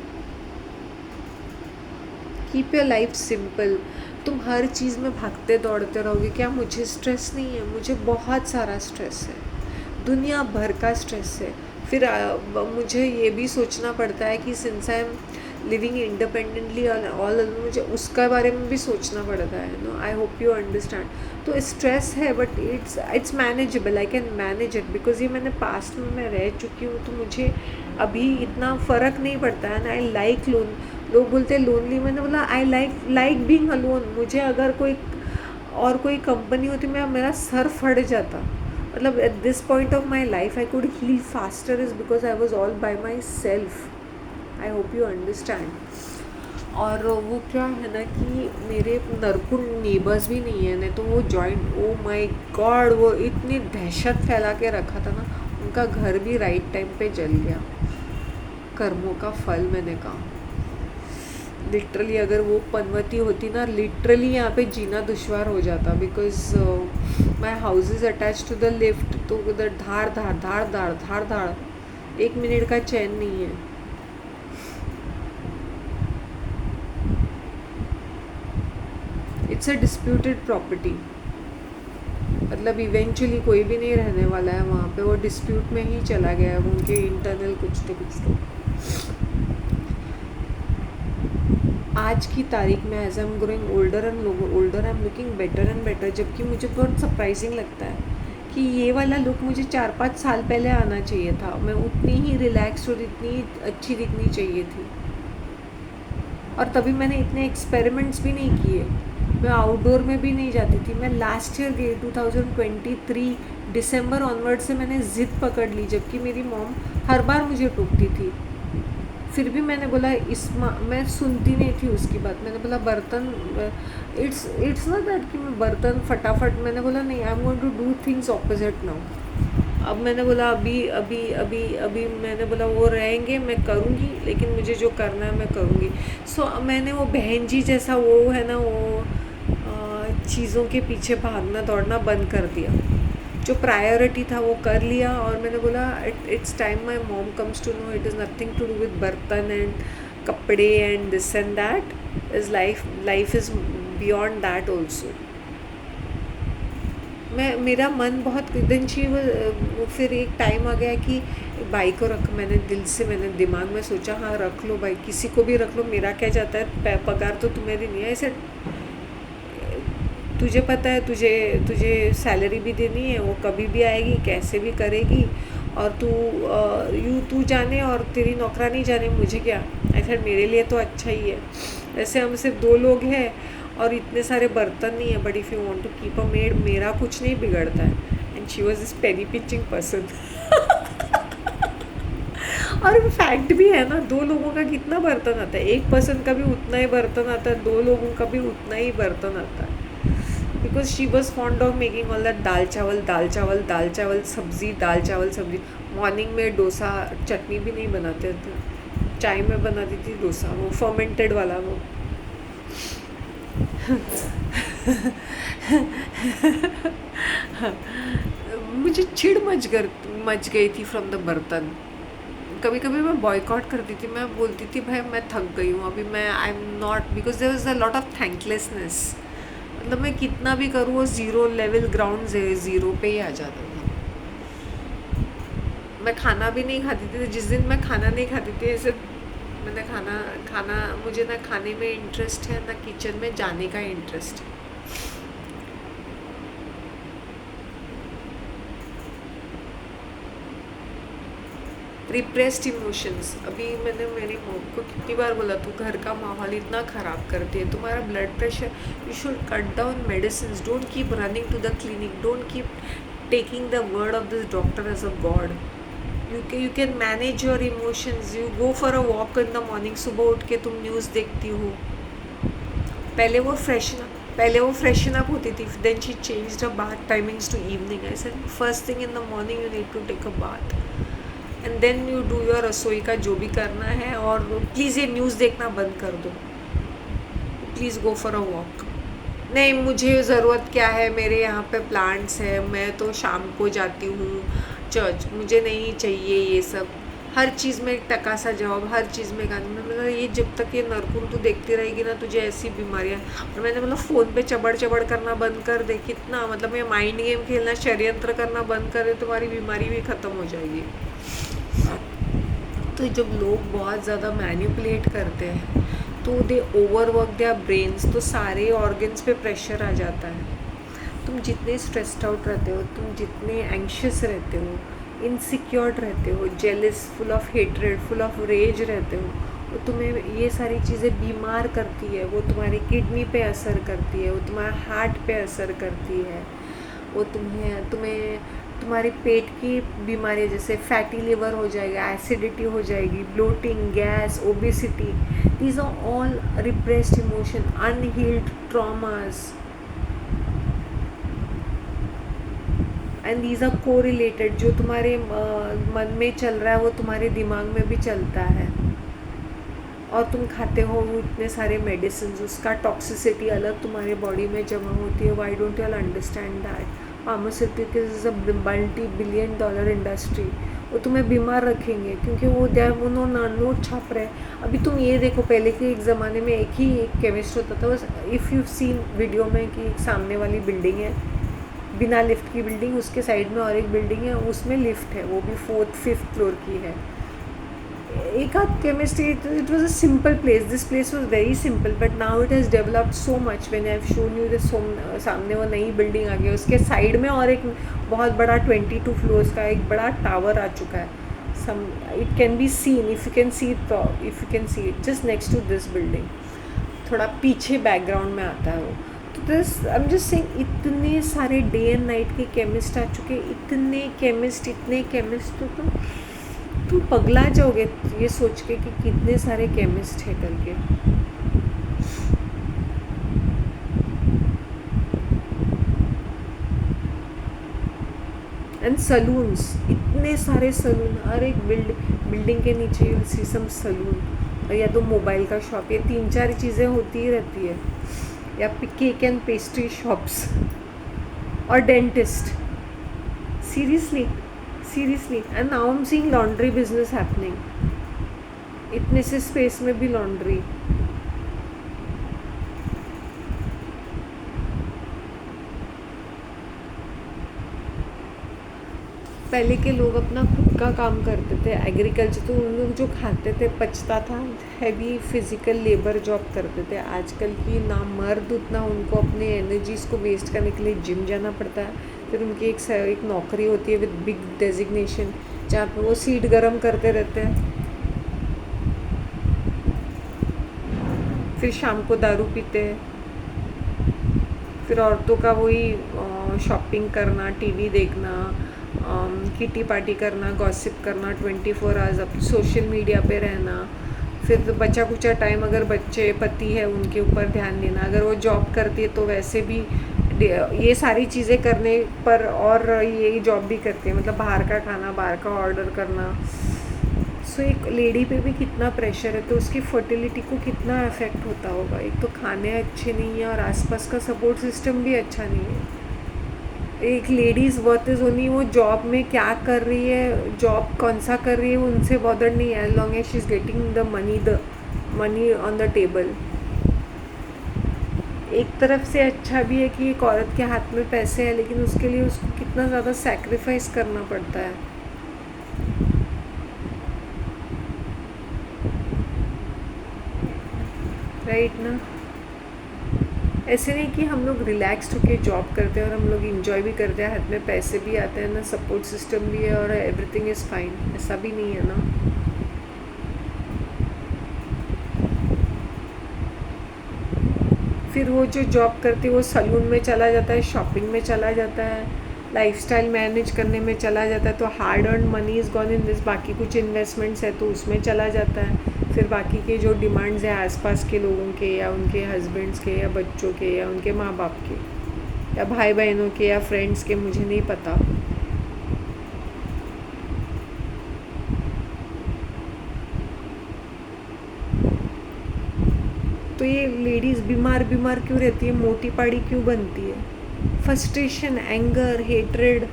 Keep your life simple. तुम हर चीज़ में भागते दौड़ते रहोगे क्या? मुझे स्ट्रेस नहीं है, मुझे बहुत सारा स्ट्रेस है, दुनिया भर का स्ट्रेस है। फिर मुझे ये भी सोचना पड़ता है कि since I am living independently all, मुझे उसका बारे में भी सोचना पड़ता है। No, I hope you understand. तो स्ट्रेस है, but it's manageable, I can manage it, because ये मैंने पास्ट में मैं रह चुकी हूँ, तो मुझे अभी इतना फ़र्क नहीं पड़ता है। आई लाइक लोन, लोग बोलते हैं लोनली, मैंने बोला आई लाइक बीइंग अलोन। मुझे अगर कोई कंपनी होती, मेरा सर फट जाता। मतलब at this point of my life I could heal faster is because I was all by myself. I hope you understand. और वो क्या है ना कि मेरे नरकुन नेबर्स भी नहीं है, नहीं तो वो जॉइंट, ओ माय गॉड, वो इतनी दहशत फैला के रखा था ना, उनका घर भी राइट टाइम पे जल गया। कर्मों का फल, मैंने कहा। लिटरली अगर वो पनवती होती ना, लिटरली यहाँ पे जीना दुश्वार हो जाता, because my house is attach to the lift. तो उधर धाड़ धाड़ धाड़ धाड़ धाड़ धाड़, 1 मिनट का चैन नहीं है। इट्स अ डिस्प्यूटेड प्रॉपर्टी, मतलब इवेंचुअली कोई भी नहीं रहने वाला है वहाँ पे, वो डिस्प्यूट में ही चला गया है, उनके इंटरनल कुछ तो। आज की तारीख में as I am growing older I am looking better and better. जबकि मुझे बहुत सरप्राइजिंग लगता है कि ये वाला लुक मुझे 4-5 साल पहले आना चाहिए था। मैं उतनी ही रिलैक्स्ड और इतनी अच्छी दिखनी चाहिए थी, और तभी मैंने इतने एक्सपेरिमेंट्स भी नहीं किए। मैं आउटडोर में भी नहीं जाती थी। मैं लास्ट ईयर गई 2023 दिसंबर ऑनवर्ड से मैंने ज़िद पकड़ ली, जबकि मेरी मॉम हर बार मुझे टोकती थी। फिर भी मैंने बोला मैं सुनती नहीं थी उसकी बात। मैंने बोला बर्तन, इट्स नॉट दैट कि मैं बर्तन फटाफट, मैंने बोला नहीं, I am going to do things opposite now. अब मैंने बोला अभी अभी अभी अभी मैंने बोला वो रहेंगे, मैं करूँगी, लेकिन मुझे जो करना है मैं करूँगी। सो मैंने वो बहन जी जैसा वो है ना वो चीज़ों के पीछे भागना दौड़ना बंद कर दिया। जो प्रायोरिटी था वो कर लिया, और मैंने बोला it's time my mom comes to know it is nothing to do with bartan and kapde and this and that is life is beyond that also. मैं मेरा मन बहुत दिन फिर एक टाइम आ गया कि भाई को रख, मैंने दिल से मैंने दिमाग में सोचा हाँ रख लो भाई, किसी को भी रख लो, मेरा क्या जाता है, पगार तो तुम्हें देनी है, ऐसे तुझे पता है, तुझे तुझे सैलरी भी देनी है, वो कभी भी आएगी कैसे भी करेगी, और तू जाने और तेरी नौकरानी जाने, मुझे क्या, ऐसा मेरे लिए तो अच्छा ही है। वैसे हम सिर्फ 2 लोग हैं और इतने सारे बर्तन नहीं है, but if you want to keep a maid, मेरा कुछ नहीं बिगड़ता है। And she was this penny pinching person. और फैक्ट भी है ना, 2 लोगों का कितना बर्तन आता है, एक पर्सन का भी उतना ही बर्तन आता है, 2 लोगों का भी उतना ही बर्तन आता है। Because she was fond of making all that dal chawal dal chawal dal चावल सब्जी दाल चावल सब्जी। मॉर्निंग में डोसा चटनी भी नहीं बनाते थे, चाय में बनाती थी डोसा, वो फर्मेंटेड वाला वो। मुझे चिढ़ मच गई थी फ्रॉम द बर्तन। कभी कभी मैं बॉयकॉट करती थी, मैं बोलती थी भाई मैं थक गई हूँ अभी, मैं I am not, because there is a lot of thanklessness. मतलब मैं कितना भी करूँ वो ज़ीरो लेवल ग्राउंड ज़ीरो पे ही आ जाता था। मैं खाना भी नहीं खाती थी, जिस दिन मैं खाना नहीं खाती थी ऐसे, मैंने खाना खाना मुझे ना खाने में इंटरेस्ट है ना किचन में जाने का इंटरेस्ट है। Repressed emotions. अभी मैंने मेरी मॉम को कितनी बार बोला तू घर का माहौल इतना ख़राब करती है, तुम्हारा blood pressure, you should cut down medicine, don't keep running to the clinic, don't keep taking the word of this doctor as a god. you can manage your emotions, you go for a walk in the morning, सुबह उठ के तुम news देखती हो। पहले वो freshen up होती थी, then she changed her bath timings to evening। I said first thing in the morning you need to take a bath and then you do your रसोई का जो भी करना है, और प्लीज़ ये न्यूज़ देखना बंद कर दो, please go for a walk. नहीं मुझे ज़रूरत क्या है, मेरे यहाँ पे प्लांट्स है, मैं तो शाम को जाती हूँ चर्च, मुझे नहीं चाहिए ये सब। हर चीज़ में एक टका सा जवाब, हर चीज़ में गाने में, मतलब ये जब तक ये नरकुन तू देखती रहेगी ना तुझे ऐसी बीमारियाँ। और मैंने मतलब फ़ोन पे चबड़ चबड़ करना बंद कर दे, कितना मतलब ये माइंड गेम खेलना षड्यंत्र करना बंद करे, तुम्हारी बीमारी भी ख़त्म हो जाएगी। तो जब लोग बहुत ज़्यादा मैनिपुलेट करते हैं तो दे ओवरवर्क देयर ब्रेन्स, तो सारे ऑर्गन्स पे प्रेशर आ जाता है। तुम जितने स्ट्रेस्ड आउट रहते हो, तुम जितने एंग्शियस रहते हो, इनसिक्योर्ड रहते हो, jealous, full of hatred, full of rage रहते हो, वो तुम्हें ये सारी चीज़ें बीमार करती है। वो तुम्हारी किडनी पे असर करती है, वो तुम्हारे हार्ट पे असर करती है, वो तुम्हें तुम्हारे पेट की बीमारी जैसे फैटी लिवर हो जाएगा, एसिडिटी हो जाएगी, bloating, gas, obesity, these are all repressed emotion, unhealed traumas, and these are correlated. जो तुम्हारे मन में चल रहा है वो तुम्हारे दिमाग में भी चलता है, और तुम खाते हो वो इतने सारे मेडिसिन, उसका टॉक्सिसिटी अलग तुम्हारे बॉडी में जमा होती है। Why don't you all understand that pharmaceuticals is a $multi-billion industry. वो तुम्हें बीमार रखेंगे क्योंकि वो उन्होंने नोट छाप रहे हैं। अभी तुम ये देखो, पहले के एक ज़माने में एक केमिस्ट होता था बस। इफ़ यू सीन वीडियो में कि एक सामने वाली बिल्डिंग है बिना लिफ्ट की बिल्डिंग, उसके साइड में और एक बिल्डिंग है उसमें लिफ्ट है, वो भी 4th 5th फ्लोर की है। एक आध chemistry, it was a simple place, this place was very simple, but now it has developed so much. When I have shown you this, सामने वो नई बिल्डिंग आ गई, उसके साइड में और एक बहुत बड़ा 22 फ्लोर्स का एक बड़ा टावर आ चुका है। It can be seen, if you can see it just next to this building, थोड़ा पीछे बैकग्राउंड में आता है वो। तो this I am just saying, इतने सारे डे एंड नाइट के केमिस्ट आ चुके, इतने केमिस्ट, तो तुम पगला जाओगे ये सोच के कि कितने सारे केमिस्ट है करके। एंड सलून्स, इतने सारे सलून, हर एक बिल्डिंग के नीचे यू सी सम सलून, या तो मोबाइल का शॉप, ये 3-4 चीज़ें होती ही रहती है, या केक एंड पेस्ट्री शॉप्स और dentist. Seriously, seriously. And now I am seeing laundry business happening, इतने से स्पेस में भी लॉन्ड्री. पहले के लोग अपना खुद का काम करते थे, एग्रीकल्चर, तो उन लोग जो खाते थे पचता था, हैवी फिजिकल लेबर जॉब करते थे. आजकल की ना मर्द उतना, उनको अपने एनर्जीज़ को वेस्ट करने के लिए जिम जाना पड़ता है. फिर उनकी एक नौकरी होती है विद बिग डेजिग्नेशन, जहाँ पे वो सीट गर्म करते रहते हैं. फिर शाम को दारू पीते हैं. फिर औरतों का वही शॉपिंग करना, टीवी देखना, किटी पार्टी करना, गॉसिप करना, 24 आवर्स अब सोशल मीडिया पे रहना. फिर बचा कुचा टाइम अगर बच्चे पति है उनके ऊपर ध्यान देना, अगर वो जॉब करती है तो वैसे भी ये सारी चीज़ें करने पर, और ये जॉब भी करती है, मतलब बाहर का खाना, बाहर का ऑर्डर करना. सो एक लेडी पे भी कितना प्रेशर है, तो उसकी फर्टिलिटी को कितना अफेक्ट होता होगा. एक तो खाने अच्छे नहीं है और आसपास का सपोर्ट सिस्टम भी अच्छा नहीं है. एक लेडीज़ वर्थ इज़ ओनली वो जॉब में क्या कर रही है, जॉब कौन सा कर रही है, वो उनसे बॉदर नहीं है, as long as she is getting the money on the table. एक तरफ से अच्छा भी है कि एक औरत के हाथ में पैसे हैं, लेकिन उसके लिए उसको कितना ज़्यादा सैक्रिफाइस करना पड़ता है. राइट ना. ऐसे नहीं कि हम लोग रिलैक्स्ड होकर जॉब करते हैं और हम लोग इंजॉय भी करते हैं, हाथ में पैसे भी आते हैं ना, सपोर्ट सिस्टम भी है और एवरीथिंग इज़ फाइन, ऐसा भी नहीं है ना. फिर वो जो जॉब करती है वो सलून में चला जाता है, शॉपिंग में चला जाता है, लाइफस्टाइल मैनेज करने में चला जाता है, तो hard earn money is gone in this. बाकी कुछ इन्वेस्टमेंट्स है तो उसमें चला जाता है. फिर बाकी के जो डिमांड्स है आसपास के लोगों के, या उनके हस्बैंड्स के, या बच्चों के, या उनके माँ बाप के, या भाई बहनों के, या फ्रेंड्स के, मुझे नहीं पता. तो ये लेडीज़ बीमार बीमार क्यों रहती है, मोटी पाड़ी क्यों बनती है. Frustration, anger, hatred,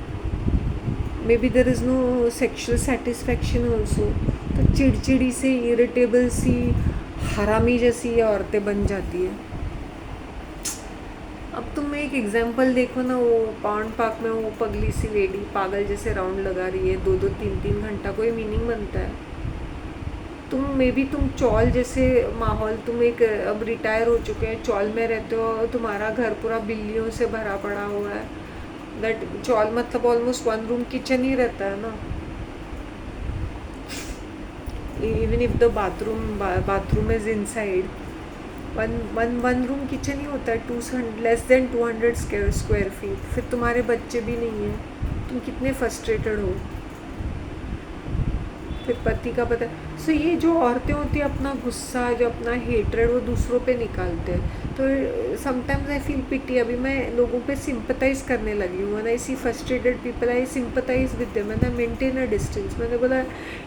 maybe there is no sexual satisfaction also. तो चिड़चिड़ी से, इरिटेबल सी, हरामी जैसी ये औरतें बन जाती है. अब तुम एक एग्जांपल देखो ना, वो पाउंड पार्क में वो पगली सी लेडी पागल जैसे राउंड लगा रही है 2-2 3-3 घंटा, कोई मीनिंग बनता है. तुम मे बी तुम चौल जैसे माहौल, तुम एक अब रिटायर हो चुके हैं, चौल में रहते हो, तुम्हारा घर पूरा बिल्लियों से भरा पड़ा हुआ है. दैट चौल मतलब ऑलमोस्ट 1 रूम किचन ही रहता है ना. Even if the bathroom is inside, one room kitchen ही होता है, 200 लेस देन 200 स्क्वायर फीट. फिर तुम्हारे बच्चे भी नहीं हैं, तुम कितने फ्रस्ट्रेटेड हो. फिर पति का पता. सो ये जो औरतें होती हैं, अपना गुस्सा, जो अपना हेट्रेड वो दूसरों पे निकालते हैं. तो समटाइम्स आई फील पिटी. अभी मैं लोगों पे सिंपथाइज़ करने लगी हूँ. मैंने इसी frustrated people, I sympathise with them, मैंने मेंटेन अ डिस्टेंस. मैंने बोला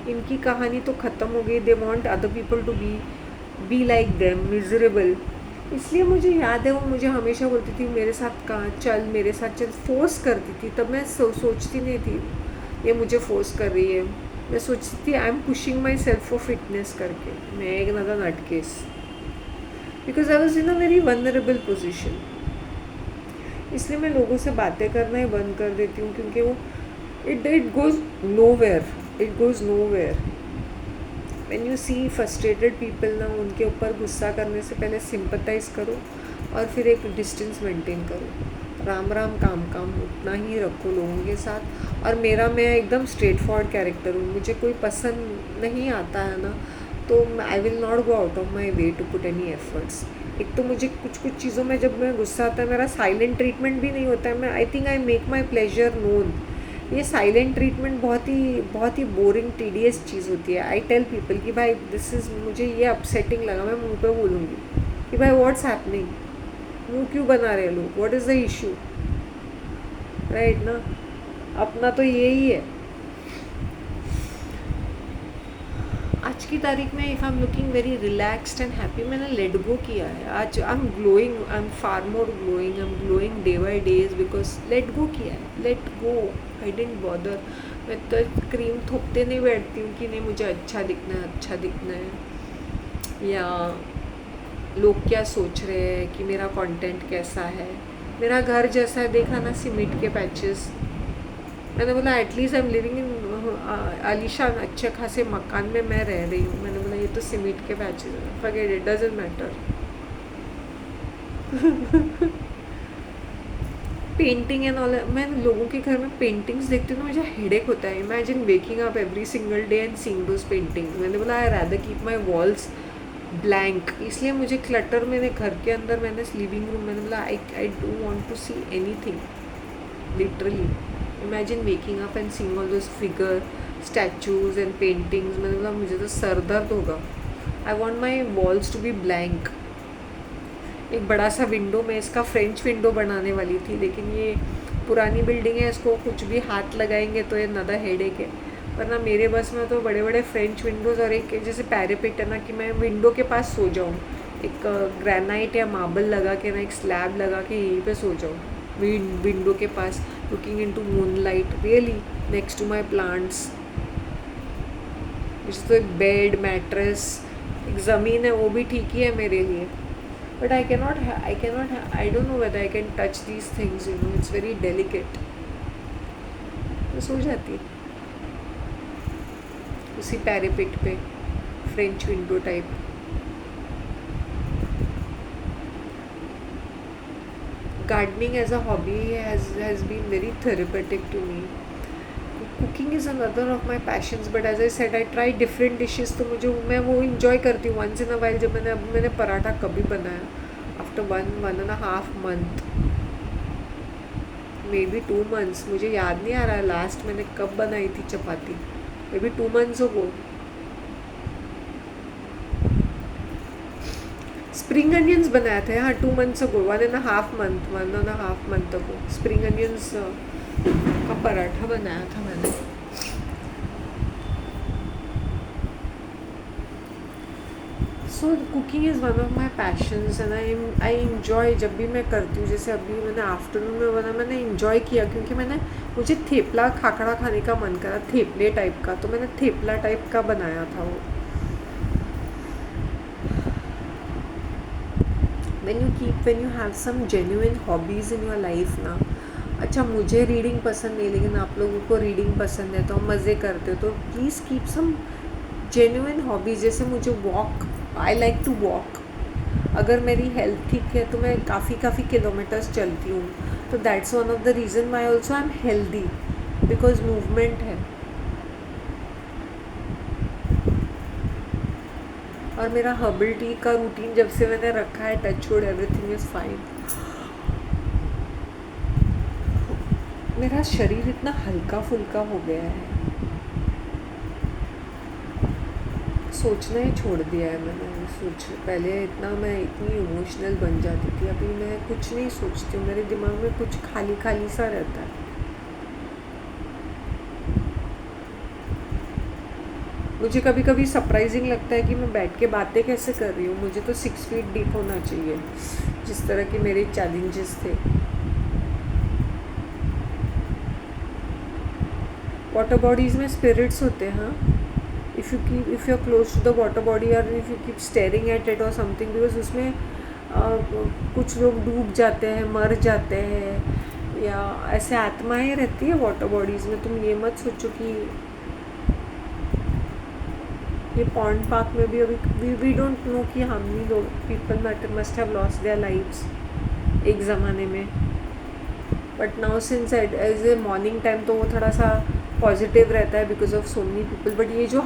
इनकी कहानी तो ख़त्म हो गई, they want other people to be like them, miserable. इसलिए मुझे याद है वो मुझे हमेशा बोलती थी मेरे साथ कहाँ चल, मेरे साथ चल, फोर्स करती थी. तब मैं सोचती नहीं थी ये मुझे फोर्स कर रही है. मैं सोचती थी I am pushing myself for fitness करके. मैं एक नज़र nutcase, because I was in a very vulnerable position. इसलिए मैं लोगों से बातें करना ही बंद कर देती हूँ, क्योंकि वो it goes nowhere, it goes nowhere. When you see frustrated people ना, उनके ऊपर गुस्सा करने से पहले सिंपथाइज़ करो और फिर एक डिस्टेंस मेंटेन करो. राम राम काम काम उतना ही रखो लोगों के साथ. और मैं एकदम स्ट्रेट फॉरवर्ड कैरेक्टर हूँ. मुझे कोई पसंद नहीं आता है ना, तो I will not go out of my way to put any efforts. एक तो मुझे कुछ कुछ चीज़ों में जब मैं गुस्सा आता है, मेरा साइलेंट ट्रीटमेंट भी नहीं होता है. मैं आई think I make my pleasure known. ये साइलेंट ट्रीटमेंट बहुत ही बोरिंग टीडियस चीज़ होती है. आई टेल पीपल कि भाई दिस इज़, मुझे ये अपसेटिंग लगा, मैं मुंह पे बोलूँगी कि भाई व्हाट्स हैपनिंग, मुँह क्यों बना रहे लोग, what is the issue, right ना. अपना तो यही है। आज की तारीख में if I am looking very relaxed and happy, मैंने लेट गो किया है। आज I am glowing, I am far more glowing, I am glowing day by days because let go किया है। लेट गो, आई डेंट बॉदर। मैं तो cream थोपते नहीं बैठती हूँ कि नहीं मुझे अच्छा दिखना है, अच्छा दिखना है, या लोग क्या सोच रहे हैं कि मेरा कंटेंट कैसा है। मेरा घर जैसा है, देखा ना, सीमेंट के पैचेस। मैंने बोला at least I am living in आलीशान अच्छे खासे मकान में मैं रह रही हूँ। मैंने बोला ये तो सीमेंट के पैचेस है, forget it, doesn't matter. Painting and all, मैं लोगों के घर में पेंटिंग्स देखती हूँ तो मुझे हेडेक होता है। Imagine waking up every single day and seeing those paintings. मैंने बोला I rather keep my walls blank. इसलिए मुझे क्लटर मेरे घर के अंदर, मैंने लिविंग रूम, मैंने बोला I don't want to see anything literally. Imagine waking up and seeing all those figure, statues and paintings. मैंने बोला मुझे तो सर दर्द होगा। I want my walls to be blank. एक बड़ा सा विंडो, मैं इसका फ्रेंच विंडो बनाने वाली थी, लेकिन ये पुरानी बिल्डिंग है, इसको कुछ भी हाथ लगाएंगे तो ये नदा हेडेक है। वरना मेरे बस में तो बड़े बड़े फ्रेंच विंडोज़ और एक जैसे पैरापेट है ना, कि मैं विंडो के पास सो जाऊँ, एक ग्रेनाइट या मार्बल लगा के ना, एक स्लैब लगा के यहीं पे सो जाऊँ विंडो के पास, looking into moonlight, really next to my plants. तो एक बेड, मैट्रेस, एक ज़मीन है, वो भी ठीक ही है मेरे लिए। But I cannot, I don't know whether I can touch these things, it's very delicate. तो सो जाती उसी पैरापेट पे, French window type. Gardening as a hobby has been very therapeutic to me. Cooking is another of my passions, but as I said, I try different dishes, तो मैं वो enjoy करती हूँ once in a while। जब मैंने पराठा कभी बनाया after 1.5 month, may be 2 months, मुझे याद नहीं आ रहा है लास्ट मैंने कब बनाई थी chapati, maybe 2 months ago। Spring onions बनाया था, हाँ 2 months ago, 1.5 month ago spring onions का पराठा बनाया था मैंने। So cooking is one of my passions and I enjoy जब भी मैं करती हूँ। जैसे अभी मैंने आफ्टरनून में बना, मैंने इन्जॉय किया क्योंकि मुझे थेपला खाखड़ा खाने का मन करा, थेपले टाइप का, तो मैंने थेपला टाइप का बनाया था वो। when you have some genuine hobbies in your life ना, अच्छा मुझे रीडिंग पसंद नहीं, लेकिन आप लोगों को रीडिंग पसंद है तो हम मज़े करते हो, तो please keep some genuine hobbies. जैसे मुझे walk, I like to walk. अगर मेरी हेल्थ ठीक है तो मैं काफ़ी किलोमीटर्स चलती हूँ, तो that's one of the reason why also I am healthy, because movement है। और मेरा हर्बल टी का रूटीन जब से मैंने रखा है, touch wood, everything is fine. मेरा शरीर इतना हल्का फुल्का हो गया है, सोचना ही छोड़ दिया है मैंने। पहले मैं इतनी इमोशनल बन जाती थी, अभी मैं कुछ नहीं सोचती हूँ, मेरे दिमाग में कुछ खाली खाली सा रहता है। मुझे कभी कभी सरप्राइजिंग लगता है कि मैं बैठ के बातें कैसे कर रही हूँ। मुझे तो 6 feet डीप होना चाहिए, जिस तरह के मेरे चैलेंजेस थे। वाटर बॉडीज़ में स्पिरिट्स होते हैं, हाँ। If you are close to the water body, और if you keep staring at it और समथिंग, बिकॉज उसमें कुछ लोग डूब जाते हैं, मर जाते हैं, या ऐसे आत्माएं रहती है वाटर बॉडीज़ में। तुम ये मत सोचो कि ये पॉन्ड पार्क में भी अभी वी डोंट नो कि हम ही लोग, people must have lost their lives एक ज़माने में, but now since as a morning time तो वो थोड़ा सा पॉजिटिव रहता है because of so many people. But ये जो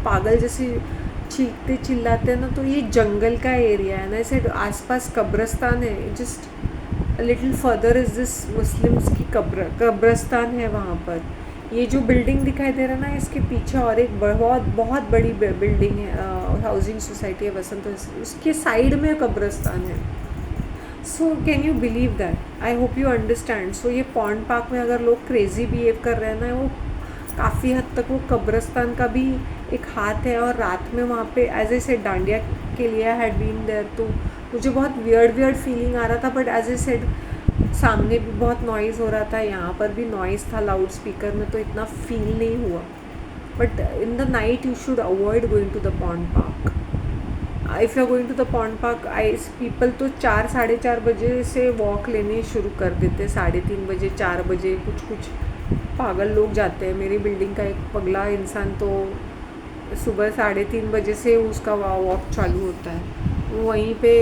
पागल जैसे चीखते चिल्लाते हैं ना, तो ये जंगल का एरिया है ना, ऐसे आसपास कब्रस्तान है, just little further is this Muslims की कब्रस्तान है वहाँ पर। ये जो बिल्डिंग दिखाई दे रहा है ना, इसके पीछे और एक बहुत बड़ी बिल्डिंग है, हाउसिंग सोसाइटी है वसंत, उसके साइड में कब्रस्तान है। So can you believe that? I hope you understand. So ये पॉन्ड पार्क में अगर लोग क्रेजी बिहेव कर रहे हैं ना, वो काफ़ी हद तक वो कब्रस्तान का भी एक हाथ है. और रात में वहाँ पे एज ए सेड डांडिया के लिए हैड बीन देयर, तो मुझे बहुत वियर्ड फीलिंग आ रहा था. बट एज ए सेड सामने भी बहुत नॉइज़ हो रहा था, यहाँ पर भी नॉइज़ था लाउड स्पीकर में, तो इतना फील नहीं हुआ. But in the night you should avoid going to the pond park. If you are going to the pond park, people तो 4-4:30 बजे से वॉक लेने शुरू कर देते. 3:30 बजे 4 बजे कुछ पागल लोग जाते हैं. मेरी बिल्डिंग का एक पगला इंसान तो सुबह 3:30 बजे से उसका वॉक चालू होता है. वो वहीं पे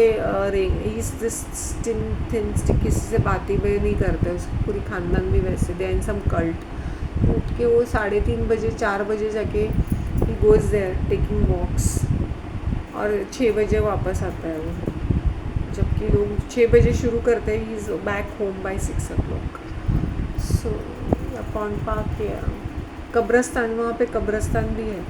किसी से बात ही नहीं करते. उसकी पूरी खानदान भी वैसे, दे इन सम कल्ट. उठ के वो 3:30 बजे 4 बजे जाके ही गोज़ देयर टेकिंग वॉक्स, और 6 बजे वापस आता है वो. जबकि लोग 6 बजे शुरू करते हैं, he is back home by 6 o'clock. So pond park या कब्रस्तान, वहाँ पे कब्रस्तान भी है.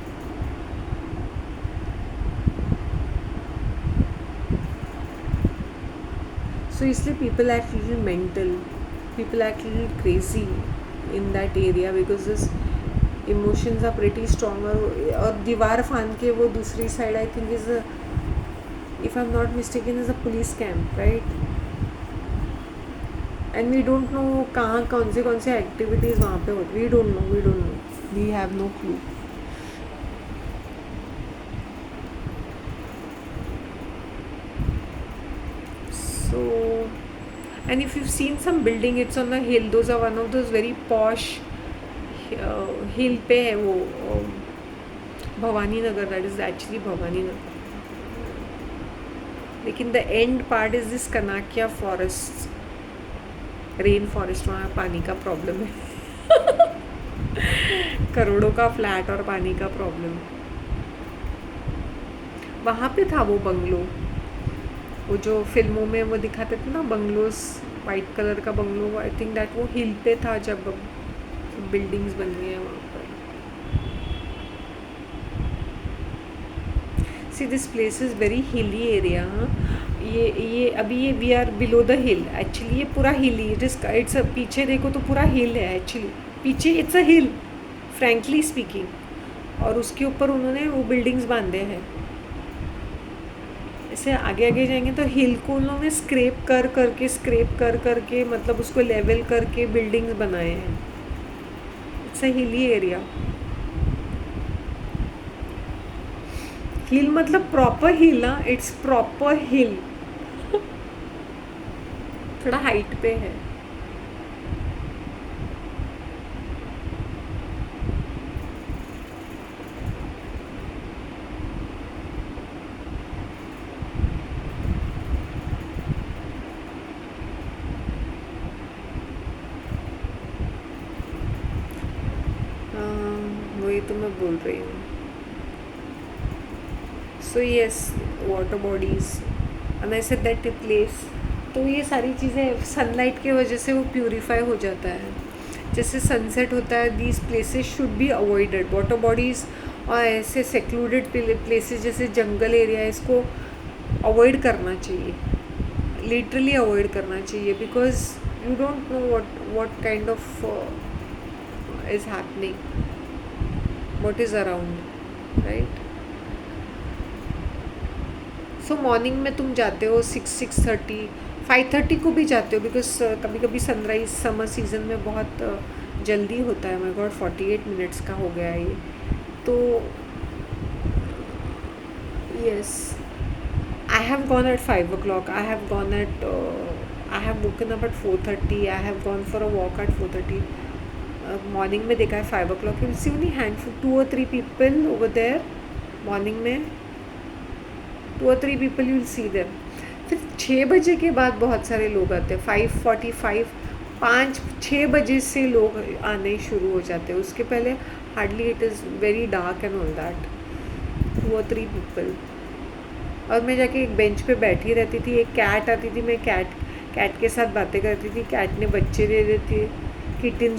सो इसलिए people act little mental, people act little crazy in that area because this emotions are pretty strong. और दीवार फान के वो दूसरी side I think is, if I am not mistaken, is a police camp, right. And we don't know कहाँ कौन से activities वहाँ पे होती. We don't know, we have no clue. So, and if you've seen some building, it's on a hill. Those are one of those very posh hill पे है वो, Bhavani Nagar. That is actually Bhavani Nagar. लेकिन the end part is this Kanakia forest, rain forest. वहाँ पानी का problem है. करोड़ों का फ्लैट और पानी का प्रॉब्लम. वहाँ पे था वो बंगलो, वो जो फिल्मों में वो दिखाते थे ना बंगलोस, वाइट कलर का बंगलो. आई थिंक दैट वो हिल पे था जब बिल्डिंग्स बन गई हैं वहाँ पर. See this place is very hilly area. ये अभी ये we are below the hill. Actually ये पूरा हिल ही इट्स पीछे देखो तो पूरा हिल है एक्चुअली. पीछे it's a hill frankly speaking. और उसके ऊपर उन्होंने वो बिल्डिंग्स बांधे हैं. ऐसे आगे जाएंगे तो हिल को उन्होंने स्क्रैप करके मतलब उसको लेवल करके बिल्डिंग्स बनाए हैं. It's a hilly area. हिल मतलब प्रॉपर हिल ना, इट्स प्रॉपर हिल. थोड़ा हाइट पे है. वही तो मैं बोल रही हूँ. So yes, water bodies and I said that place. तो ये सारी चीज़ें सनलाइट के वजह से वो प्यूरीफाई हो जाता है. जैसे सनसेट होता है, these places should be avoided. Water bodies और ऐसे सेक्लूडेड प्लेसेस जैसे जंगल एरिया, इसको अवॉइड करना चाहिए. लिटरली अवॉइड करना चाहिए. Because you don't know what kind of is happening, what is around, right? So morning में तुम जाते हो 6:30 5:30 को भी जाते हो. बिकॉज कभी कभी सनराइज समर सीज़न में बहुत जल्दी होता है. माय गॉड 48 मिनट्स का हो गया ये तो. Yes, I have gone at 5 o'clock. I have woken up at 4:30. I have gone for a walk at 4:30. Morning में देखा है 5 o'clock. You see only handful 2 or 3 people over there. Morning में 2 or 3 people you will see them. फिर 6 बजे के बाद बहुत सारे लोग आते हैं. 5:45 5-6 बजे से लोग आने शुरू हो जाते हैं. उसके पहले hardly it is very dark and all that. 2 or 3 people. और मैं जाके एक बेंच पे बैठी रहती थी. एक कैट आती थी, मैं कैट के साथ बातें करती थी. कैट ने बच्चे दे देती.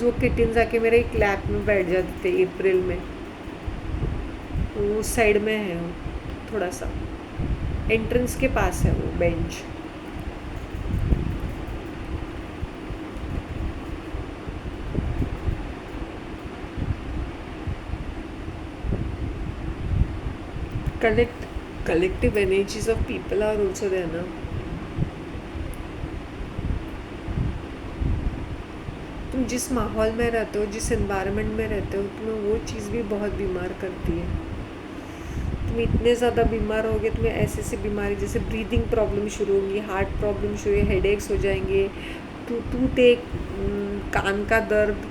वो किटन्स आके मेरे एक लैप में बैठ जाते थे अप्रैल में. उस साइड में है, थोड़ा सा एंट्रेंस के पास है वो bench. collective energies of people are also there ना. तुम जिस माहौल में रहते हो, जिस एनवायरनमेंट में रहते हो, तुम्हें वो चीज़ भी बहुत बीमार करती है. तुम इतने ज़्यादा बीमार होगे, तुम्हें ऐसे ऐसे बीमारी जैसे ब्रीदिंग प्रॉब्लम शुरू होंगी, हार्ट प्रॉब्लम शुरू, हेडेक्स हो जाएंगे, टूथ एक, कान का दर्द,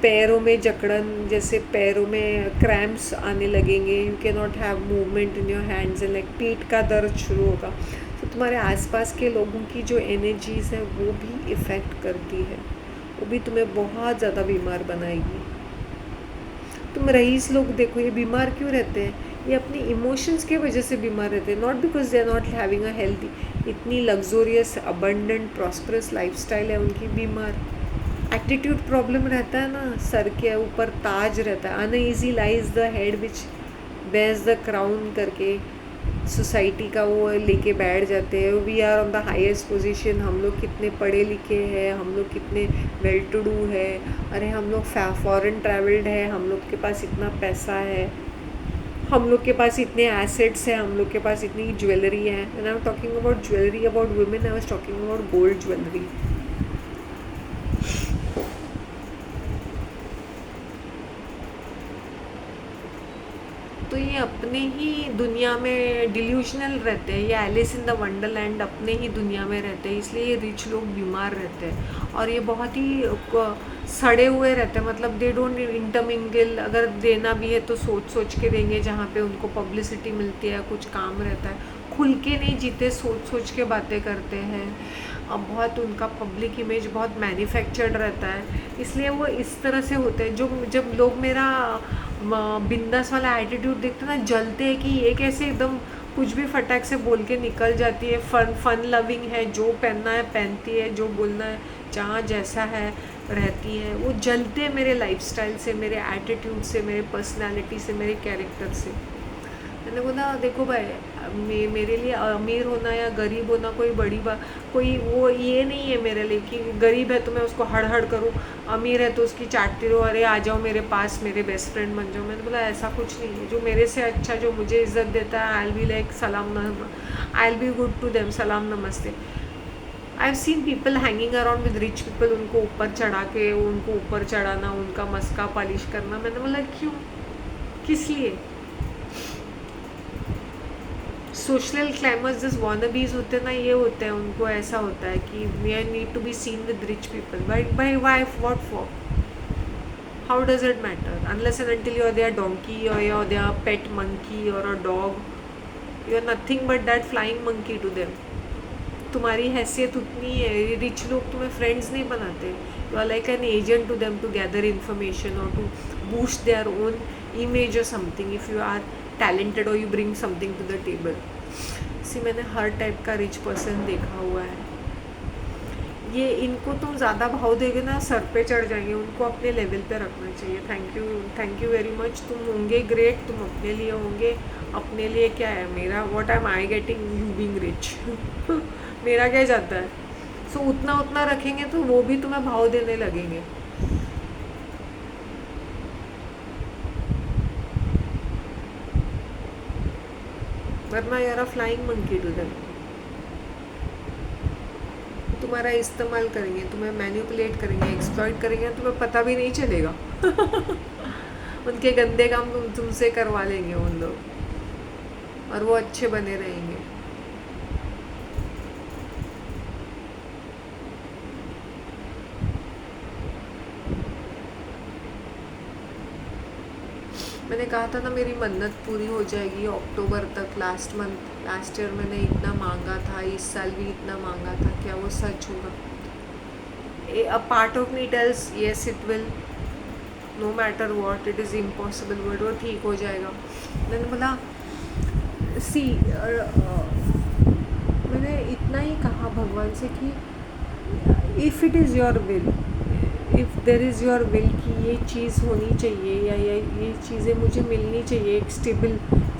पैरों में जकड़न, जैसे पैरों में क्रैम्प्स आने लगेंगे. You can not have movement in your hands and like पीठ का दर्द शुरू होगा. तो तुम्हारे आसपास के लोगों की जो एनर्जीज़ है वो भी इफ़ेक्ट करती है, वो भी तुम्हें बहुत ज़्यादा बीमार बनाएगी. तुम रईस लोग देखो, ये बीमार क्यों रहते हैं? ये अपनी इमोशंस के वजह से बीमार रहते हैं, not because they are not having a healthy. इतनी लग्जोरियस अबंडेंट प्रॉस्परस लाइफस्टाइल है उनकी, बीमार. एटीट्यूड प्रॉब्लम रहता है ना, सर के ऊपर ताज रहता है. Uneasy lies the head which bears the crown करके सोसाइटी का वो लेके बैठ जाते हैं. We are on the highest position, हम लोग कितने पढ़े लिखे हैं, हम लोग कितने वेल टू डू है, अरे हम लोग फॉरेन ट्रैवल्ड है, हम लोग के पास इतना पैसा है, हम लोग के पास इतने एसेट्स हैं, हम लोग के पास इतनी ज्वेलरी है. And I am talking about jewellery, about women, I was talking about gold jewellery. तो ये अपने ही दुनिया में डिल्यूशनल रहते हैं, ये एलिस इन द वंडरलैंड अपने ही दुनिया में रहते हैं, इसलिए ये रिच लोग बीमार रहते हैं. और ये बहुत ही सड़े हुए रहते हैं, मतलब दे डोंट इंटरमिंगल. अगर देना भी है तो सोच सोच के देंगे, जहाँ पे उनको पब्लिसिटी मिलती है, कुछ काम रहता है. खुल के नहीं जीते, सोच सोच के बातें करते हैं. अब बहुत उनका पब्लिक इमेज बहुत मैन्युफैक्चर्ड रहता है, इसलिए वो इस तरह से होते हैं. जो जब लोग मेरा बिंदास वाला एटीट्यूड देखते हैं ना, जलते हैं कि ये कैसे एकदम कुछ भी फटाक से बोल के निकल जाती है, फन लविंग है, जो पहनना है पहनती है, जो बोलना है जहाँ जैसा है रहती है. वो जलते हैं मेरे लाइफस्टाइल से, मेरे एटीट्यूड से, मेरे पर्सनालिटी से, मेरे कैरेक्टर से. मैंने बोला देखो भाई, मेरे लिए अमीर होना या गरीब होना कोई बड़ी बात, कोई वो ये नहीं है मेरे लिए कि गरीब है तो मैं उसको हड़ हड़ करूँ, अमीर है तो उसकी चाटती रहूँ, अरे आ जाओ मेरे पास, मेरे बेस्ट फ्रेंड बन जाओ. मैंने बोला ऐसा कुछ नहीं है. जो मेरे से अच्छा, जो मुझे इज़्ज़त देता है, आई विल बी लाइक सलाम, I will be good to them, सलाम नमस्ते. I have seen people hanging around with rich people, उनको ऊपर चढ़ा के, उनको ऊपर चढ़ाना, उनका मस्का पॉलिश करना. मैंने बोला क्यों, किस लिए? सोशल क्लाइमर्स जिस वॉनबीज होते हैं ना, ये होते हैं, उनको ऐसा होता है कि we are need to be seen with rich people. By why, what for, how does it matter? Unless and until you are there donkey और you are there pet monkey और a dog, you are nothing but that flying monkey to them. तुम्हारी हैसियत उतनी है, rich लोग तुम्हें friends नहीं बनाते. You are like an agent to them to gather information और to boost their own image और something. If you are talented और you bring something to the table. See मैंने हर टाइप का रिच पर्सन देखा हुआ है. ये इनको तुम ज़्यादा भाव देगे ना, सर पे चढ़ जाएंगे. उनको अपने लेवल पे रखना चाहिए. Thank you very much. तुम होंगे ग्रेट, तुम अपने लिए होंगे. अपने लिए क्या है मेरा, what am I getting you being rich, मेरा क्या जाता है. सो उतना उतना रखेंगे तो वो भी तुम्हें भाव देने लगेंगे. वरना यार फ्लाइंग मंकी टू देम. तुम्हारा इस्तेमाल करेंगे, तुम्हें मैनिपुलेट करेंगे, एक्सप्लॉइट करेंगे, तुम्हें पता भी नहीं चलेगा. उनके गंदे काम तुमसे करवा लेंगे उन लोग, और वो अच्छे बने रहेंगे. मैंने कहा था ना मेरी मन्नत पूरी हो जाएगी अक्टूबर तक. लास्ट ईयर मैंने इतना मांगा था, इस साल भी इतना मांगा था. क्या वो सच होगा? A part of me tells yes it will, no matter what, it is impossible, but वो ठीक हो जाएगा. मैंने बोला सी, मैंने इतना ही कहा भगवान से कि if it is your will, if there is your will कि ये चीज़ होनी चाहिए या ये चीज़ें मुझे मिलनी चाहिए, एक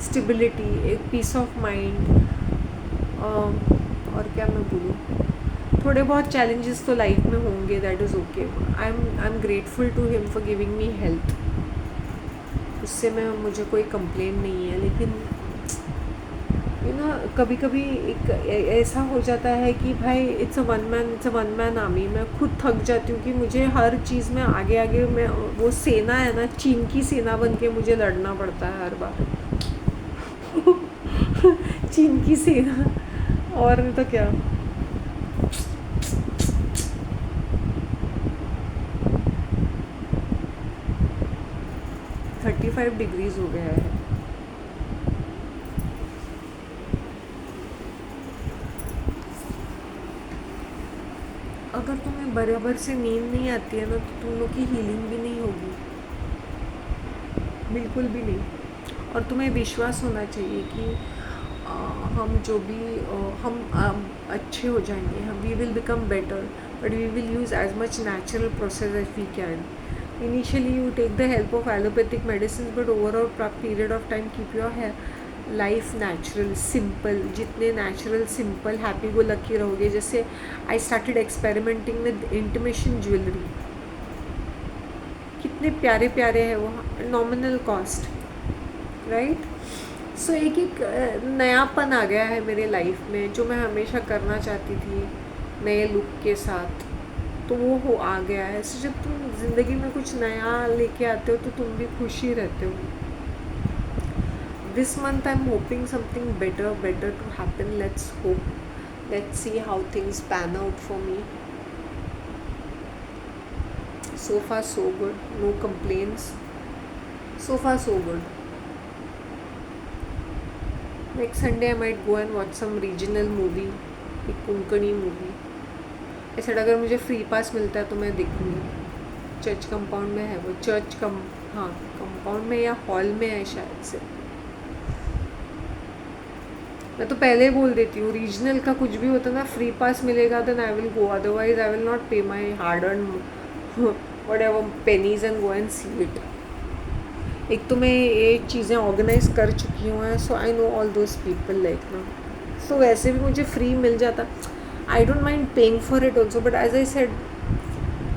स्टेबिलिटी, एक पीस ऑफ माइंड, और क्या मैं बोलूँ, थोड़े बहुत चैलेंजेस तो लाइफ में होंगे, that is okay. I am grateful to him for giving me health. उससे मुझे कोई कंप्लेन नहीं है. लेकिन कभी कभी एक ऐसा हो जाता है कि भाई it's a one man army. मैं खुद थक जाती हूँ कि मुझे हर चीज़ में आगे आगे मैं वो सेना है ना, चीन की सेना बन के मुझे लड़ना पड़ता है हर बार। चीन की सेना, और नहीं तो क्या। 35 डिग्रीज हो गया है। अगर तुम्हें बराबर से नींद नहीं आती है ना, तो तुम लोग की हीलिंग भी नहीं होगी, बिल्कुल भी नहीं। और तुम्हें विश्वास होना चाहिए कि हम जो भी हम अच्छे हो जाएंगे, हम we will become better, but we will use as much natural process as we can. Initially you take the help of allopathic medicine, but overall period of time keep your life natural simple. जितने natural simple happy go lucky रहोगे, जैसे I started experimenting with imitation jewellery, कितने प्यारे प्यारे हैं वो, nominal cost, right. सो एक एक नयापन आ गया है मेरे लाइफ में, जो मैं हमेशा करना चाहती थी नए लुक के साथ, तो वो हो आ गया है। सो जब तुम ज़िंदगी में कुछ नया लेके आते हो तो तुम भी खुशी रहते हो। This month I am hoping something better to happen. Let's hope, let's see how things pan out for me. So far so good, no complaints, so far so good. Next Sunday I might go and watch some regional movie, एक Konkani movie. ऐसा अगर मुझे free pass मिलता है तो मैं देखूँगी। Church compound में है वो, हाँ कंपाउंड में या हॉल में है शायद से। मैं तो पहले ही बोल देती हूँ, रीजनल का कुछ भी होता ना, फ्री पास मिलेगा then I will go, otherwise I will not pay my hard earn whatever pennies and go and see it. एक तो मैं ये चीज़ें ऑर्गेनाइज कर चुकी हूँ, so I know all those people like ना। सो वैसे भी मुझे फ्री मिल जाता, I don't mind paying for it also, but as I said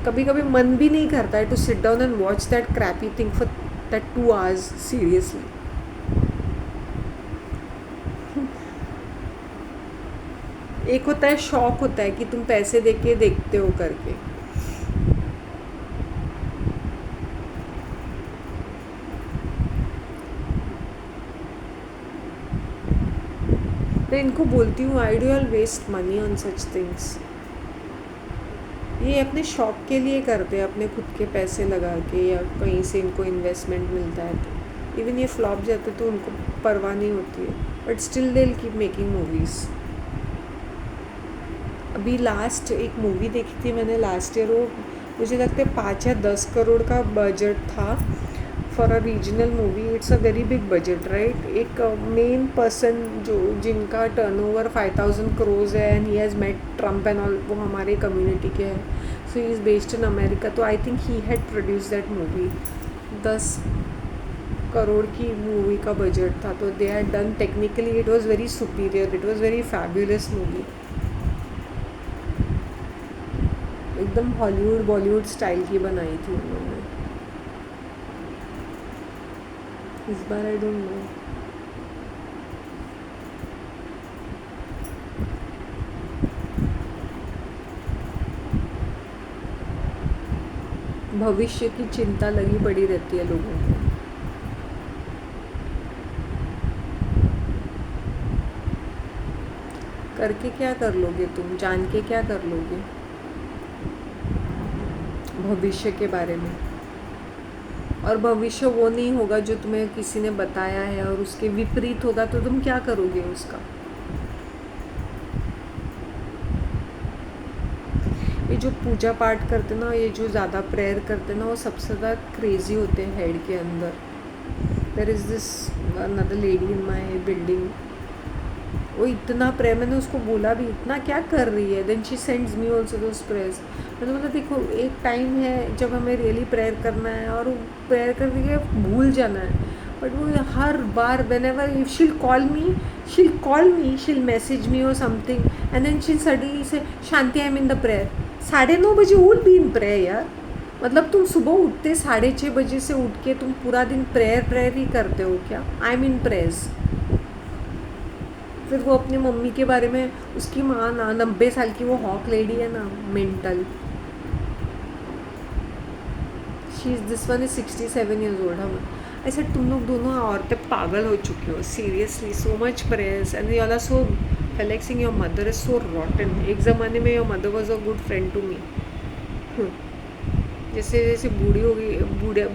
कभी कभी मन भी नहीं करता है to sit down and watch that crappy thing for that 2 hours seriously. एक होता है शौक, होता है कि तुम पैसे दे के देखते हो करके। मैं इनको बोलती हूँ, I do waste money on such things. ये अपने शौक के लिए करते हैं, अपने खुद के पैसे लगा के, या कहीं से इनको इन्वेस्टमेंट मिलता है तो इवन ये फ्लॉप जाते तो उनको परवाह नहीं होती है, but still they will keep making movies. अभी लास्ट एक मूवी देखी थी मैंने लास्ट ईयर, वो मुझे लगता है 5 या 10 करोड़ का बजट था for a regional movie. It's a very big budget, right. एक मेन पर्सन जो जिनका टर्नओवर 5000 करोड़ है, and he has met Trump and all, वो हमारे कम्युनिटी के हैं। So he is based in America, तो I think he had produce that movie. 10 crore की मूवी का बजट था, तो they had done, technically it was very superior, it was very fabulous movie, एकदम हॉलीवुड बॉलीवुड स्टाइल की बनाई थी उन्होंने। इस बार आई डोंट नो। भविष्य की चिंता लगी पड़ी रहती है लोगों को। करके क्या कर लोगे तुम, जान के क्या कर लोगे भविष्य के बारे में। और भविष्य वो नहीं होगा जो तुम्हें किसी ने बताया है, और उसके विपरीत होगा तो तुम क्या करोगे उसका। ये जो पूजा पाठ करते ना, ये जो ज़्यादा प्रेयर करते ना, वो सबसे ज़्यादा क्रेजी होते हैं हेड के अंदर। There is this another lady in my building, वो इतना प्रेयर, मैंने उसको बोला भी इतना क्या कर रही है, then she sends me also those prayers. मैंने बोला देखो, एक टाइम है जब हमें रियली प्रेयर करना है, और प्रेयर करने के भूल जाना है, बट वो हर बार whenever if she'll call me she'll message me और something, and then she'll suddenly say, Shanti I am in the prayer. 9:30 बजे वुड बी इन प्रेयर यार। मतलब तुम सुबह उठते 6:30 बजे से उठ के तुम पूरा दिन प्रेयर ही करते हो क्या? आई एम इन प्रेयर्स फिर वो अपनी मम्मी के बारे में, उसकी माँ ना 90 साल की वो हॉक लेडी है ना, mental, she is this one is 67 years old। हम ऐसे तुम लोग दोनों औरतें पागल हो चुकी हो seriously. So much prayers and you all are so flexing your mother is so rotten. एक ज़माने में your mother was a good friend to me. जैसे जैसे बूढ़ी हो गई,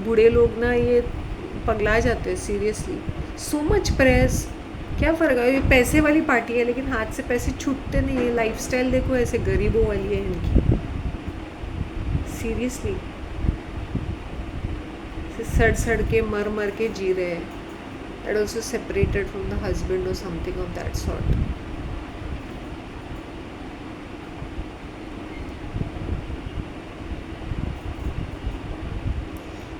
बूढ़े लोग ना ये पगला जाते हैं सीरियसली। सो मच प्रेयर्स, क्या फ़र्क है, ये पैसे वाली पार्टी है लेकिन हाथ से पैसे छूटते नहीं है। लाइफस्टाइल देखो ऐसे गरीबों वाली है इनकी सीरियसली। सड़ सड़ के मर मर के जी रहे हैं, that also separated from the husband और समथिंग ऑफ दैट सॉर्ट।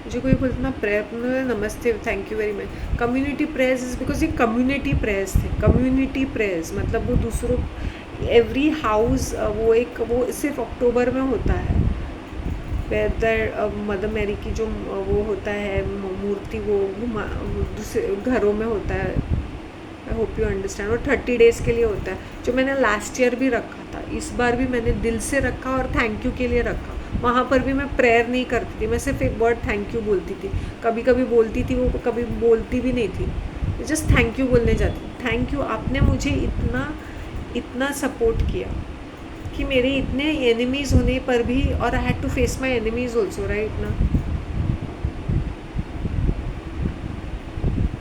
मुझे कोई बोलता ना प्रेयर, नमस्ते, thank you very much. Community prayers is because ये कम्युनिटी प्रेयर्स थे। कम्युनिटी प्रेयर्स मतलब वो दूसरों, एवरी हाउस, वो सिर्फ अक्टूबर में होता है। वेदर मदर मैरी की जो वो होता है मूर्ति, वो दूसरे घरों में होता है। आई होप यू अंडरस्टैंड। और 30 days के लिए होता है, जो मैंने लास्ट ईयर भी रखा था। इस बार भी मैंने दिल से रखा और थैंक यू के लिए रखा। वहाँ पर भी मैं प्रेयर नहीं करती थी, मैं सिर्फ एक वर्ड थैंक यू बोलती थी। कभी कभी बोलती थी, वो कभी बोलती भी नहीं थी, जस्ट थैंक यू बोलने जाती। थैंक यू, आपने मुझे इतना इतना सपोर्ट किया कि मेरे इतने एनिमीज़ होने पर भी, और I had to face my enemies also, right ना।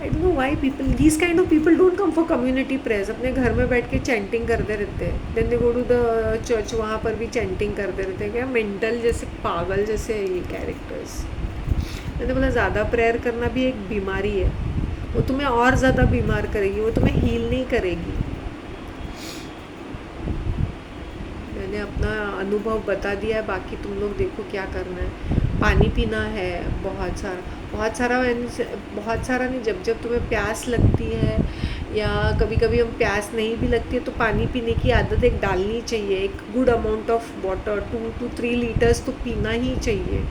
I don't know why people, these kind of people don't come for community prayers. अपने घर में बैठ के चैंटिंग करते रहते हैं, then they go to the church, वहाँ पर भी चैंटिंग करते रहते हैं। क्या मेंटल जैसे, पागल जैसे ये कैरेक्टर्स। मैंने बोला ज़्यादा प्रेयर करना भी एक बीमारी है, वो तुम्हें और ज़्यादा बीमार करेगी, वो तुम्हें हील नहीं करेगी। मैंने अपना अनुभव बता दिया है, बाकी तुम लोग देखो क्या करना है। पानी पीना है बहुत सारा, बहुत सारा बहुत सारा नहीं, जब जब तुम्हें प्यास लगती है, या कभी कभी हम प्यास नहीं भी लगती है तो पानी पीने की आदत एक डालनी चाहिए। एक good amount of water, 2 to 3 litres तो पीना ही चाहिए।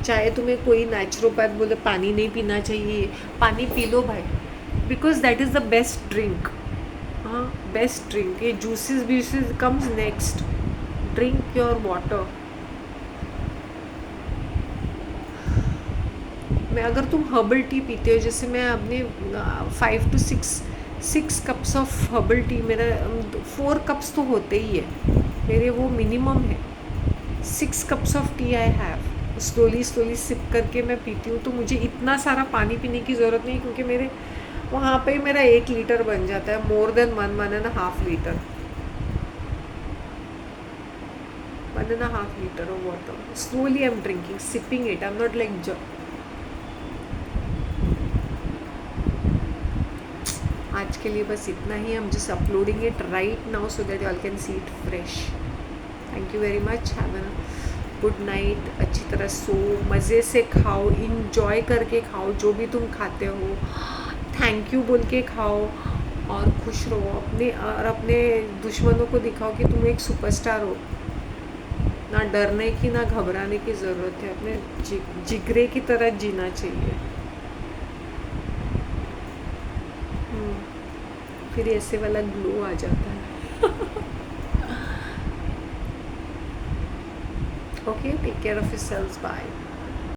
चाहे तुम्हें कोई नेचुरोपैथ बोले पानी नहीं पीना चाहिए, पानी पी लो भाई, because that is the best drink. हाँ, बेस्ट ड्रिंक। ये जूसेस व्यूसेस comes next, drink your water. मैं, अगर तुम हर्बल टी पीते हो, जैसे मैं अपने 5 to 6 cups of herbal tea, मेरा 4 कप्स तो होते ही है मेरे, वो मिनिमम है। 6 cups of tea I have, slowly slowly sip करके मैं पीती हूँ। तो मुझे इतना सारा पानी पीने की ज़रूरत नहीं, क्योंकि मेरे वहाँ पे मेरा 1 लीटर बन जाता है, more than 1.5 litre, 1.5 litre of water. Slowly I am drinking, sipping it, I am not like आज के लिए बस इतना ही। हम just uploading it right now so that you all can see it fresh. Thank you very much, have a good night. अच्छी तरह सो, मज़े से खाओ, इंजॉय करके खाओ जो भी तुम खाते हो, थैंक यू बोल के खाओ और खुश रहो। अपने दुश्मनों को दिखाओ कि तुम एक सुपरस्टार हो। ना डरने की ना घबराने की ज़रूरत है, अपने जिगरे की तरह जीना चाहिए। फिर ऐसे वाला ग्लो आ जाता है। Okay, take care of yourselves, bye.